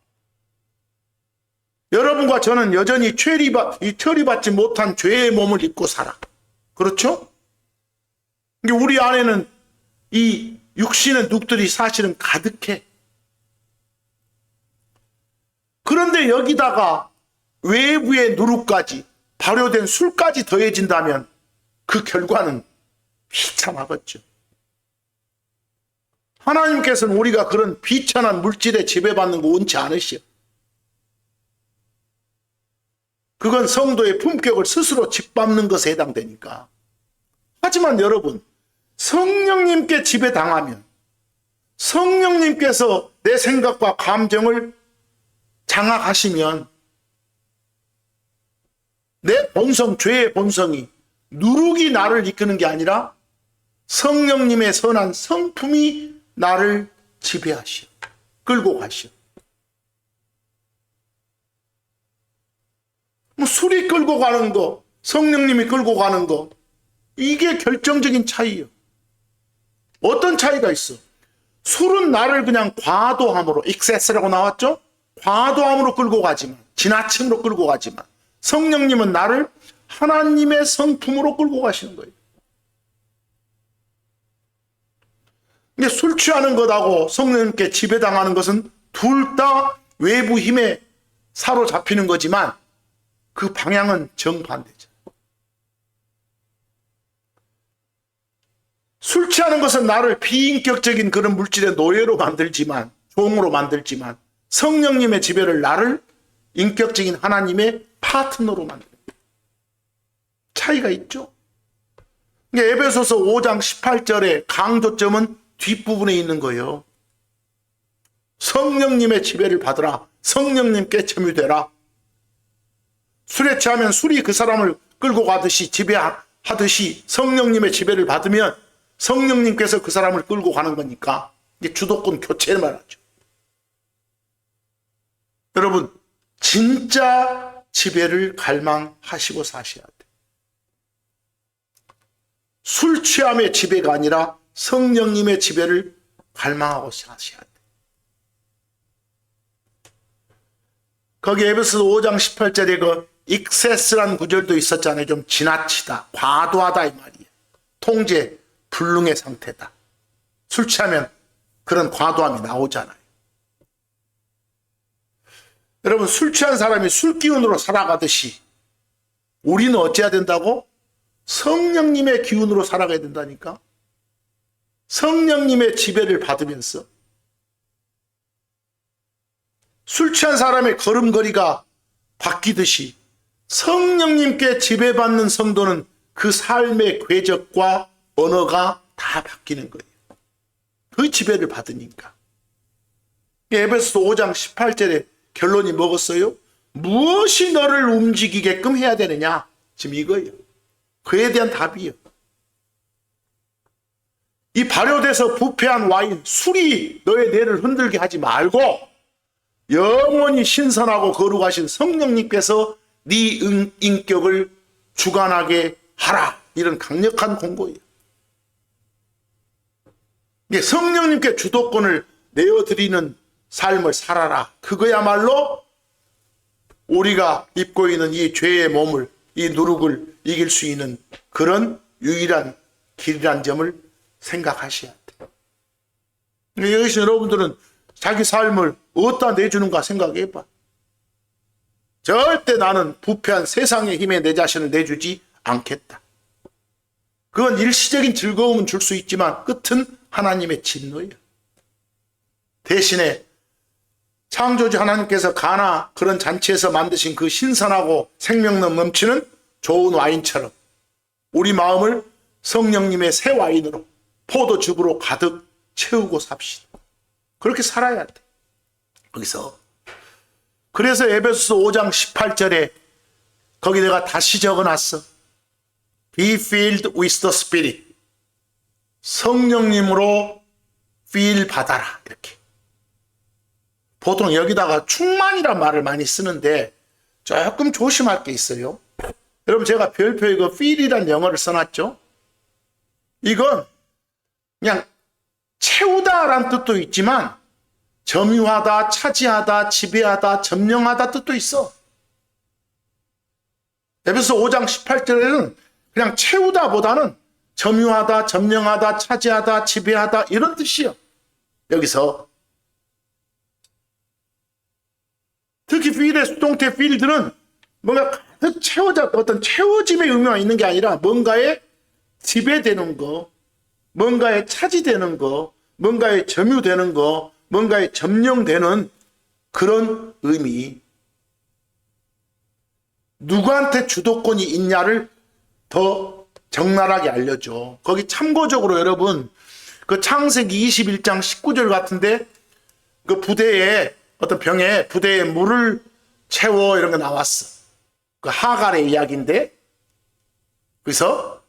여러분과 저는 여전히 처리받지 못한 죄의 몸을 입고 살아. 그렇죠? 우리 안에는 이 육신의 둑들이 사실은 가득해. 그런데 여기다가 외부의 누룩까지, 발효된 술까지 더해진다면 그 결과는 비참하겠죠. 하나님께서는 우리가 그런 비천한 물질에 지배받는 거 원치 않으시오. 그건 성도의 품격을 스스로 짓밟는 것에 해당되니까. 하지만 여러분, 성령님께 지배당하면 성령님께서 내 생각과 감정을 장악하시면 내 본성, 죄의 본성이, 누룩이 나를 이끄는 게 아니라 성령님의 선한 성품이 나를 지배하시오. 끌고 가시오. 술이 끌고 가는 거, 성령님이 끌고 가는 거, 이게 결정적인 차이예요. 어떤 차이가 있어? 술은 나를 그냥 과도함으로, 익세스라고 나왔죠? 과도함으로 끌고 가지만, 지나침으로 끌고 가지만, 성령님은 나를 하나님의 성품으로 끌고 가시는 거예요. 근데 술 취하는 것하고 성령님께 지배당하는 것은 둘 다 외부 힘에 사로잡히는 거지만 그 방향은 정반대죠. 술 취하는 것은 나를 비인격적인 그런 물질의 노예로 만들지만 종으로 만들지만 성령님의 지배를 나를 인격적인 하나님의 파트너로 만듭니다. 차이가 있죠. 에베소서 5장 18절의 강조점은 뒷부분에 있는 거예요. 성령님의 지배를 받으라. 성령님께 점유되라. 술에 취하면 술이 그 사람을 끌고 가듯이 지배하듯이 성령님의 지배를 받으면 성령님께서 그 사람을 끌고 가는 거니까 이게 주도권 교체를 말하죠. 여러분, 진짜 지배를 갈망하시고 사셔야 돼. 술 취함의 지배가 아니라 성령님의 지배를 갈망하고 사셔야 돼. 거기 에베소서 5장 18절에 그 익세스란 구절도 있었잖아요. 좀 지나치다, 과도하다 이 말이에요. 통제, 불능의 상태다. 술 취하면 그런 과도함이 나오잖아요. 여러분, 술 취한 사람이 술 기운으로 살아가듯이 우리는 어찌해야 된다고? 성령님의 기운으로 살아가야 된다니까. 성령님의 지배를 받으면서 술 취한 사람의 걸음걸이가 바뀌듯이 성령님께 지배받는 성도는 그 삶의 궤적과 언어가 다 바뀌는 거예요. 그 지배를 받으니까. 에베소서 5장 18절에 결론이 뭐겠어요? 무엇이 너를 움직이게끔 해야 되느냐? 지금 이거예요. 그에 대한 답이에요. 이 발효돼서 부패한 와인, 술이 너의 뇌를 흔들게 하지 말고 영원히 신선하고 거룩하신 성령님께서 네 인격을 주관하게 하라. 이런 강력한 공고예요. 성령님께 주도권을 내어드리는 삶을 살아라. 그거야말로 우리가 입고 있는 이 죄의 몸을, 이 누룩을 이길 수 있는 그런 유일한 길이란 점을 생각하셔야 돼요. 여기서 여러분들은 자기 삶을 어디다 내주는가 생각해봐. 절대 나는 부패한 세상의 힘에 내 자신을 내주지 않겠다. 그건 일시적인 즐거움은 줄 수 있지만 끝은 하나님의 진노예요. 대신에 창조주 하나님께서 가나 그런 잔치에서 만드신 그 신선하고 생명력 넘치는 좋은 와인처럼 우리 마음을 성령님의 새 와인으로 포도즙으로 가득 채우고 삽시다. 그렇게 살아야 돼. 거기서 그래서 에베소서 5장 18절에 거기 내가 다시 적어놨어. Be filled with the Spirit. 성령님으로 feel 받아라. 이렇게. 보통 여기다가 충만이란 말을 많이 쓰는데 조금 조심할 게 있어요. 여러분, 제가 별표에 그 feel이란 영어를 써놨죠. 이건 그냥 채우다라는 뜻도 있지만 점유하다, 차지하다, 지배하다, 점령하다 뜻도 있어. 에베소서 5장 18절에는 그냥 채우다보다는 점유하다, 점령하다, 차지하다, 지배하다 이런 뜻이요. 여기서 특히 필의 수동태 필들은 뭔가 가득 채워져 어떤 채워짐의 의미가 있는 게 아니라 뭔가에 지배되는 거, 뭔가에 차지되는 거, 뭔가에 점유되는 거, 뭔가에 점령되는 그런 의미. 누구한테 주도권이 있냐를 더 적나라하게 알려줘. 거기 참고적으로 여러분 그 창세기 21장 19절 같은데 그 부대에 어떤 병에 부대에 물을 채워 이런 거 나왔어. 그 하갈의 이야기인데 그래서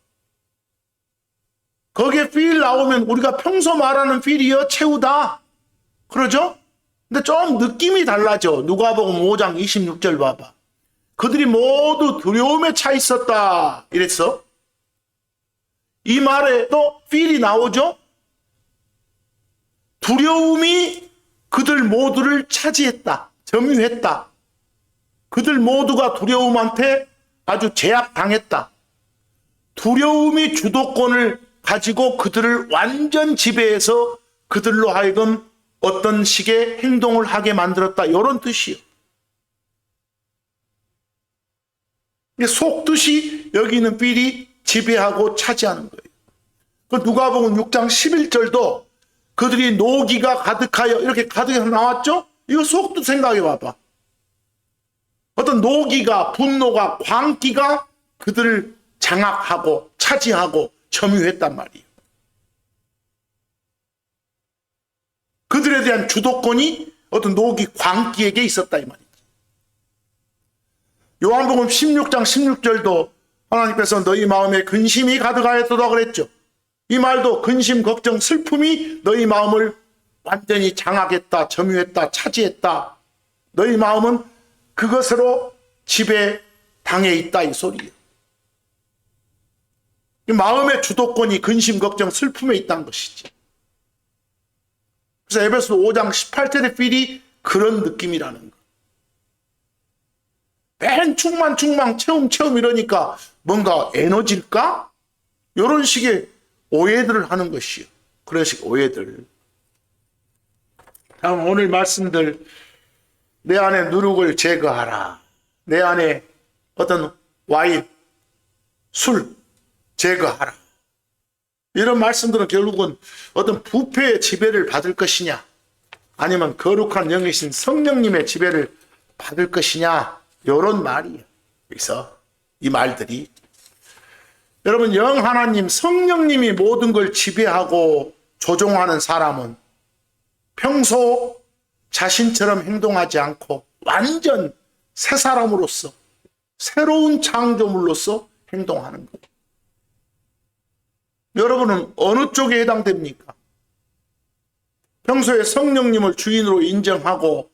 거기에 필 나오면 우리가 평소 말하는 필이요 채우다 그러죠? 근데 좀 느낌이 달라져. 누가복음 5장 26절 봐봐. 그들이 모두 두려움에 차 있었다 이랬어. 이 말에도 필이 나오죠? 두려움이 그들 모두를 차지했다. 점유했다. 그들 모두가 두려움한테 아주 제압당했다. 두려움이 주도권을 가지고 그들을 완전 지배해서 그들로 하여금 어떤 식의 행동을 하게 만들었다. 이런 뜻이에요. 속뜻이 여기 있는 필이 지배하고 차지하는 거예요. 그 누가복음 6장 11절도 그들이 노기가 가득하여 이렇게 가득해서 나왔죠? 이거 속도 생각해 봐봐. 어떤 노기가, 분노가, 광기가 그들을 장악하고 차지하고 점유했단 말이에요. 그들에 대한 주도권이 어떤 노기, 광기에게 있었다 이 말이죠. 요한복음 16장 16절도 하나님께서 너희 마음에 근심이 가득하였도다 그랬죠. 이 말도 근심, 걱정, 슬픔이 너희 마음을 완전히 장악했다, 점유했다, 차지했다. 너희 마음은 그것으로 지배당해 있다 이 소리예요. 이 마음의 주도권이 근심, 걱정, 슬픔에 있다는 것이지. 그래서 에베소 5장 18절의 필이 그런 느낌이라는 거. 맨 충만, 체험 이러니까 뭔가 에너지일까? 이런 식의 오해들을 하는 것이요. 그런 식 오해들. 다음 오늘 말씀들, 내 안에 누룩을 제거하라. 내 안에 어떤 와인, 술 제거하라. 이런 말씀들은 결국은 어떤 부패의 지배를 받을 것이냐, 아니면 거룩한 영이신 성령님의 지배를 받을 것이냐, 이런 말이에요. 그래서 이 말들이 여러분, 영 하나님 성령님이 모든 걸 지배하고 조종하는 사람은 평소 자신처럼 행동하지 않고 완전 새 사람으로서 새로운 창조물로서 행동하는 거예요. 여러분은 어느 쪽에 해당됩니까? 평소에 성령님을 주인으로 인정하고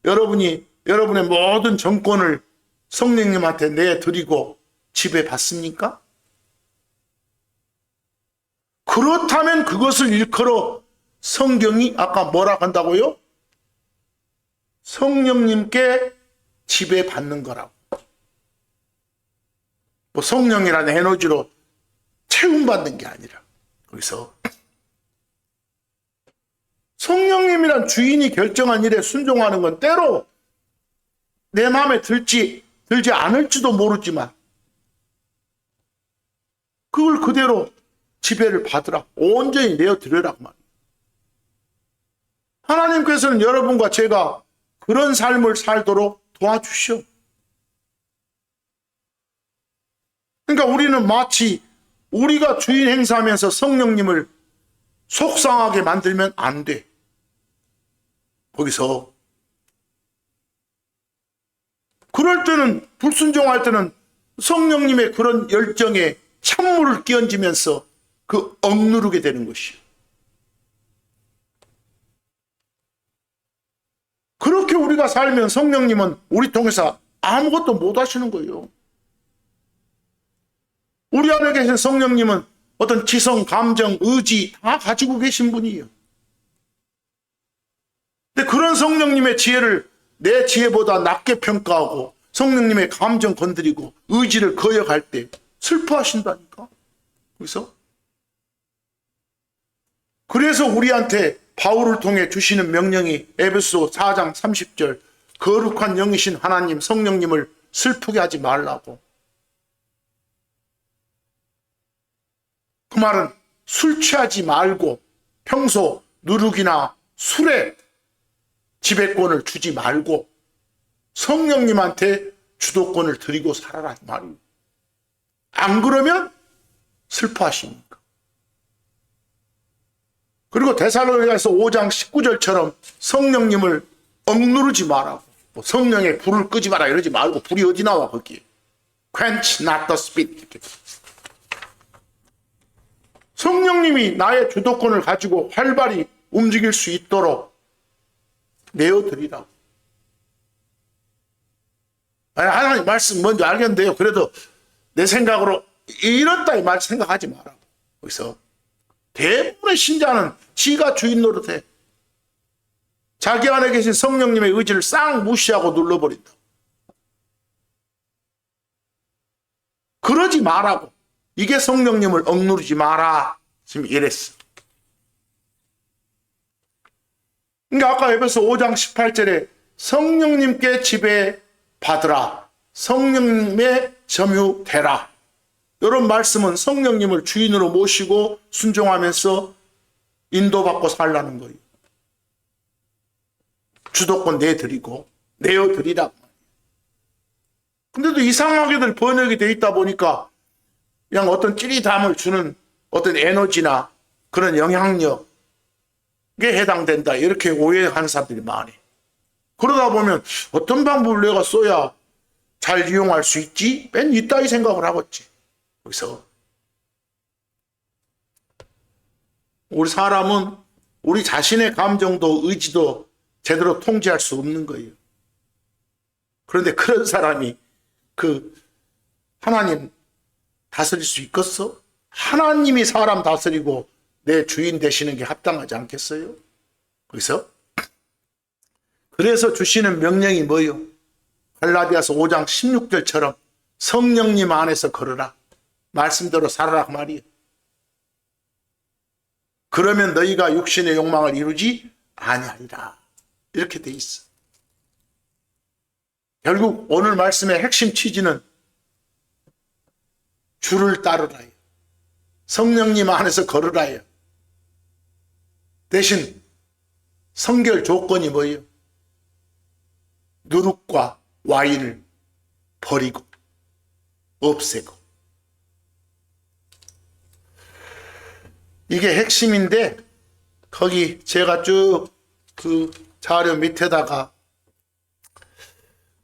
여러분이 여러분의 모든 정권을 성령님한테 내드리고 지배받습니까? 그렇다면 그것을 일컬어 성경이 아까 뭐라 한다고요? 성령님께 지배받는 거라고. 뭐 성령이라는 에너지로 채움받는 게 아니라, 거기서 성령님이란 주인이 결정한 일에 순종하는 건 때로 내 마음에 들지 않을지도 모르지만 그걸 그대로 지배를 받으라, 온전히 내어드리라고 말이에요. 하나님께서는 여러분과 제가 그런 삶을 살도록 도와주시오. 그러니까 우리는 마치 우리가 주인 행사하면서 성령님을 속상하게 만들면 안 돼. 거기서 그럴 때는, 불순종할 때는 성령님의 그런 열정에 찬물을 끼얹으면서 그 억누르게 되는 것이에요. 그렇게 우리가 살면 성령님은 우리 통해서 아무것도 못 하시는 거예요. 우리 안에 계신 성령님은 어떤 지성, 감정, 의지 다 가지고 계신 분이에요. 근데 그런 성령님의 지혜를 내 지혜보다 낮게 평가하고 성령님의 감정 건드리고 의지를 거역할 때 슬퍼하신다니까. 그래서 우리한테 바울을 통해 주시는 명령이 에베소 4장 30절, 거룩한 영이신 하나님 성령님을 슬프게 하지 말라고. 그 말은 술 취하지 말고 평소 누룩이나 술에 지배권을 주지 말고 성령님한테 주도권을 드리고 살아라 말이에요. 안 그러면 슬퍼하십니까? 그리고 데살로니가서 5장 19절처럼 성령님을 억누르지 말라고, 뭐 성령의 불을 끄지 마라 이러지 말고, 불이 어디 나와 거기에. quench not the spirit. 성령님이 나의 주도권을 가지고 활발히 움직일 수 있도록 내어드리라고. 하나님 말씀 뭔지 알겠는데요, 그래도 내 생각으로 이렇다 이 말 생각하지 마라고. 그래서 대부분의 신자는 지가 주인 노릇해. 자기 안에 계신 성령님의 의지를 싹 무시하고 눌러버린다. 그러지 마라고. 이게 성령님을 억누르지 마라. 지금 이랬어. 그러니까 아까 에베소 5장 18절에 성령님께 지배받으라, 성령님의 점유되라, 이런 말씀은 성령님을 주인으로 모시고 순종하면서 인도받고 살라는 거예요. 주도권 내어드리라고. 근데도 이상하게들 번역이 돼 있다 보니까 그냥 어떤 찌릿함을 주는 어떤 에너지나 그런 영향력에 해당된다. 이렇게 오해하는 사람들이 많이. 그러다 보면 어떤 방법을 내가 써야 잘 이용할 수 있지? 맨 이따위 생각을 하겠지. 그래서 우리 사람은 우리 자신의 감정도 의지도 제대로 통제할 수 없는 거예요. 그런데 그런 사람이 하나님 다스릴 수 있겠어? 하나님이 사람 다스리고 내 주인 되시는 게 합당하지 않겠어요? 그래서 주시는 명령이 뭐예요? 갈라디아서 5장 16절처럼 성령님 안에서 걸으라. 말씀대로 살아라 그 말이에요. 그러면 너희가 육신의 욕망을 이루지 아니하리라. 이렇게 돼 있어. 결국 오늘 말씀의 핵심 취지는 주를 따르라요. 성령님 안에서 걸으라요. 대신 성결 조건이 뭐예요? 누룩과 와인을 버리고 없애고. 이게 핵심인데 거기 제가 쭉 그 자료 밑에다가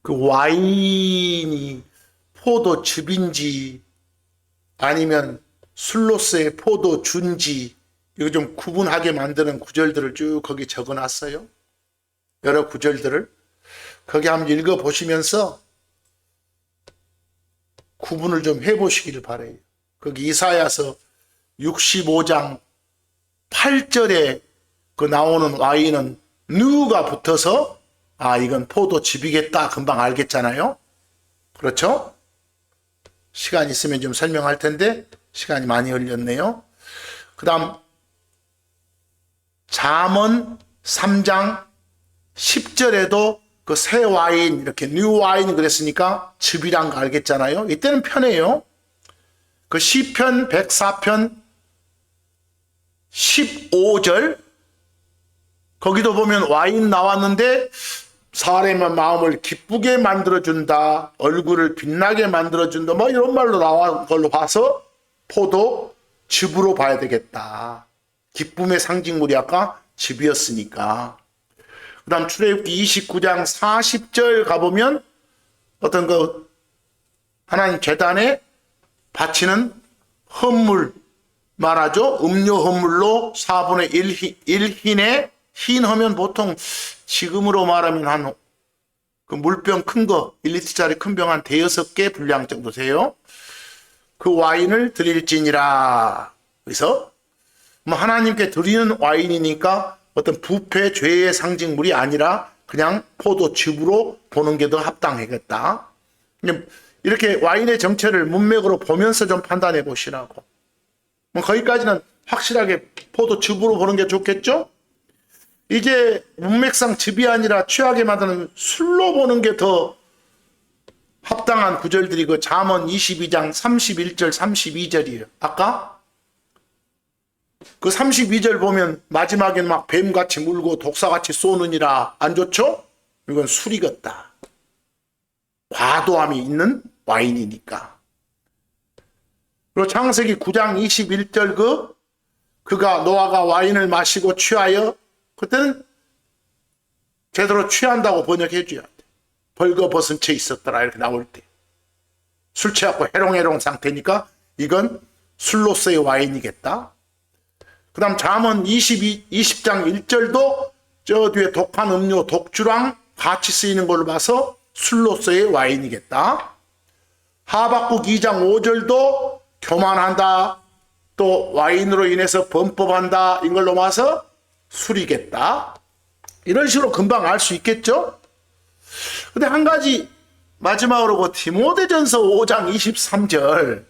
그 와인이 포도즙인지 아니면 술로서의 포도주인지 이거 좀 구분하게 만드는 구절들을 쭉 거기 적어놨어요. 여러 구절들을 거기 한번 읽어보시면서 구분을 좀 해보시길 바라요. 거기 이사야서 65장 8절에 그 나오는 와인은 누가 붙어서 이건 포도즙이겠다 금방 알겠잖아요. 그렇죠? 시간 있으면 좀 설명할 텐데 시간이 많이 흘렸네요. 그 다음 잠언 3장 10절에도 그 새 와인 이렇게 뉴 와인 그랬으니까 즙이란 거 알겠잖아요. 이때는 편해요. 그 시편 104편 15절 거기도 보면 와인 나왔는데 사람의 마음을 기쁘게 만들어준다. 얼굴을 빛나게 만들어준다. 뭐 이런 말로 나온 걸로 봐서 포도즙으로 봐야 되겠다. 기쁨의 상징물이 아까 즙이었으니까. 그 다음 출애굽기 29장 40절 가보면 어떤 하나님 제단에 바치는 헌물 말하죠. 음료 헌물로 4분의 1흰에 흰 하면 보통 지금으로 말하면 한 그 물병 큰 거 1리터짜리 큰 병 한 대여섯 개 분량 정도 돼요. 그 와인을 드릴지니라. 그래서 뭐 하나님께 드리는 와인이니까 어떤 부패 죄의 상징물이 아니라 그냥 포도즙으로 보는 게 더 합당하겠다. 이렇게 와인의 정체를 문맥으로 보면서 좀 판단해 보시라고. 뭐 거기까지는 확실하게 포도즙으로 보는 게 좋겠죠? 이게 문맥상 즙이 아니라 취하게 만드는 술로 보는 게 더 합당한 구절들이 그 잠언 22장 31절 32절이에요. 아까 그 32절 보면 마지막에는 막 뱀같이 물고 독사같이 쏘느니라 안 좋죠? 이건 술이겠다. 과도함이 있는 와인이니까. 그리고 창세기 9장 21절 그가 노아가 와인을 마시고 취하여 그때는 제대로 취한다고 번역해 줘야 돼. 벌거벗은 채 있었더라 이렇게 나올 때. 술 취하고 해롱해롱 상태니까 이건 술로서의 와인이겠다. 그 다음 잠언 20장 1절도 저 뒤에 독한 음료 독주랑 같이 쓰이는 걸로 봐서 술로서의 와인이겠다. 하박국 2장 5절도 교만한다. 또 와인으로 인해서 범법한다. 이걸로 봐서 술이겠다. 이런 식으로 금방 알 수 있겠죠? 근데 한 가지 마지막으로 그 디모데전서 5장 23절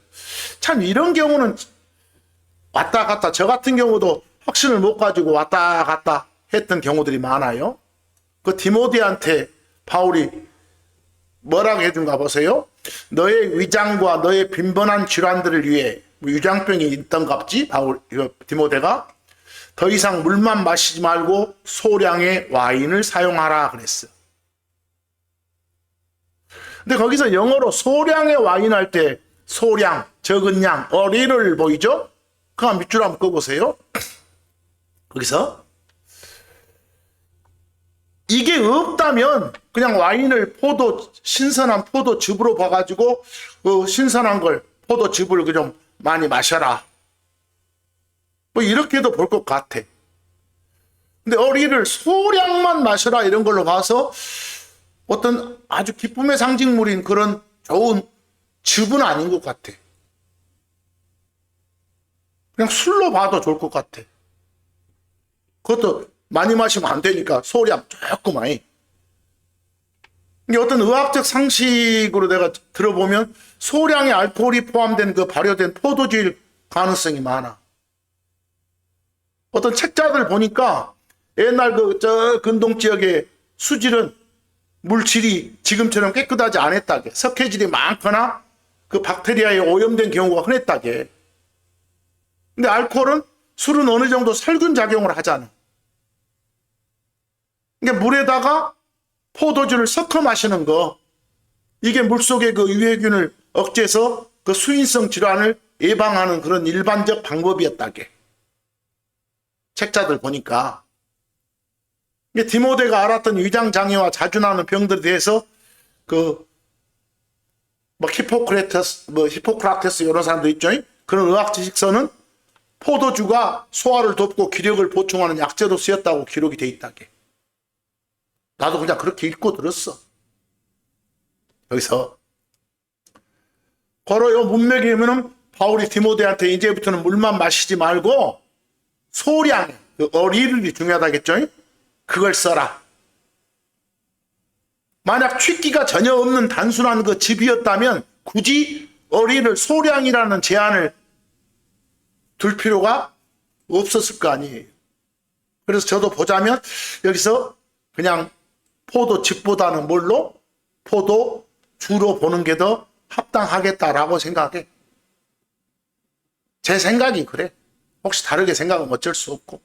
참 이런 경우는 왔다 갔다 저 같은 경우도 확신을 못 가지고 왔다 갔다 했던 경우들이 많아요. 그 디모데한테 바울이 뭐라고 해준가 보세요. 너의 위장과 너의 빈번한 질환들을 위해 위장병이 있던갑지 바울 디모데가 더 이상 물만 마시지 말고 소량의 와인을 사용하라 그랬어요. 근데 거기서 영어로 소량의 와인 할 때 소량, 적은 양, 어리를 보이죠? 그거 밑줄 한번 꺼보세요. 거기서 이게 없다면 그냥 와인을 신선한 포도즙으로 봐가지고 그 신선한 걸 포도즙을 좀 많이 마셔라. 뭐 이렇게도 볼 것 같아. 근데 어리를 소량만 마셔라 이런 걸로 봐서 어떤 아주 기쁨의 상징물인 그런 좋은 즙은 아닌 것 같아. 그냥 술로 봐도 좋을 것 같아. 그것도 많이 마시면 안 되니까 소량 조금만. 이게 어떤 의학적 상식으로 내가 들어보면 소량의 알코올이 포함된 그 발효된 포도주일 가능성이 많아. 어떤 책자들 보니까 옛날 저 근동 지역의 수질은 물질이 지금처럼 깨끗하지 않았다게, 석회질이 많거나 그 박테리아에 오염된 경우가 흔했다게. 근데 알코올은 술은 어느 정도 살균 작용을 하잖아. 그러니까 물에다가 포도주를 섞어 마시는 거, 이게 물속의 그 유해균을 억제해서 그 수인성 질환을 예방하는 그런 일반적 방법이었다게. 책자들 보니까. 디모데가 알았던 위장장애와 자주 나는 병들에 대해서 히포크라테스 이런 사람도 있죠. 그런 의학 지식서는 포도주가 소화를 돕고 기력을 보충하는 약재로 쓰였다고 기록이 돼 있다게. 나도 그냥 그렇게 읽고 들었어. 여기서 걸어요. 문맥에 보면은 바울이 디모데한테 이제부터는 물만 마시지 말고 소량, 어리를 중요하다겠죠. 그걸 써라. 만약 취기가 전혀 없는 단순한 그 즙이었다면 굳이 어리를 소량이라는 제한을 둘 필요가 없었을 거 아니에요. 그래서 저도 보자면 여기서 그냥 포도즙보다는 뭘로? 포도주로 보는 게 더 합당하겠다라고 생각해. 제 생각이 그래. 혹시 다르게 생각하면 어쩔 수 없고.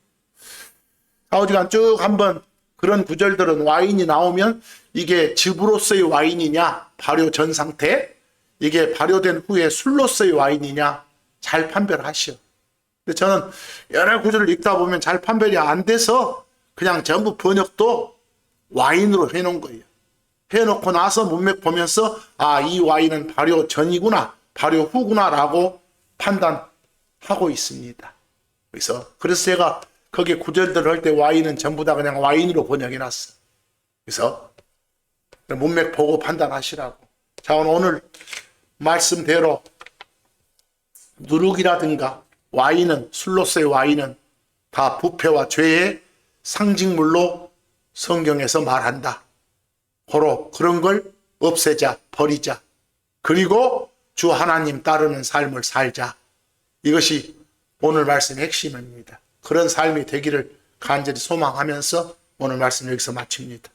아우지간 쭉 한번 그런 구절들은 와인이 나오면 이게 즙으로서의 와인이냐, 발효 전 상태, 이게 발효된 후에 술로서의 와인이냐 잘 판별하시오. 근데 저는 여러 구절을 읽다 보면 잘 판별이 안 돼서 그냥 전부 번역도 와인으로 해놓은 거예요. 해놓고 나서 문맥 보면서 이 와인은 발효 전이구나, 발효 후구나 라고 판단하고 있습니다. 그래서 제가 거기에 구절들을 할 때 와인은 전부 다 그냥 와인으로 번역해놨어. 그래서 문맥 보고 판단하시라고. 자, 오늘 말씀대로 누룩이라든가 와인은, 술로서의 와인은 다 부패와 죄의 상징물로 성경에서 말한다. 고로 그런 걸 없애자, 버리자. 그리고 주 하나님 따르는 삶을 살자. 이것이 오늘 말씀의 핵심입니다. 그런 삶이 되기를 간절히 소망하면서 오늘 말씀 여기서 마칩니다.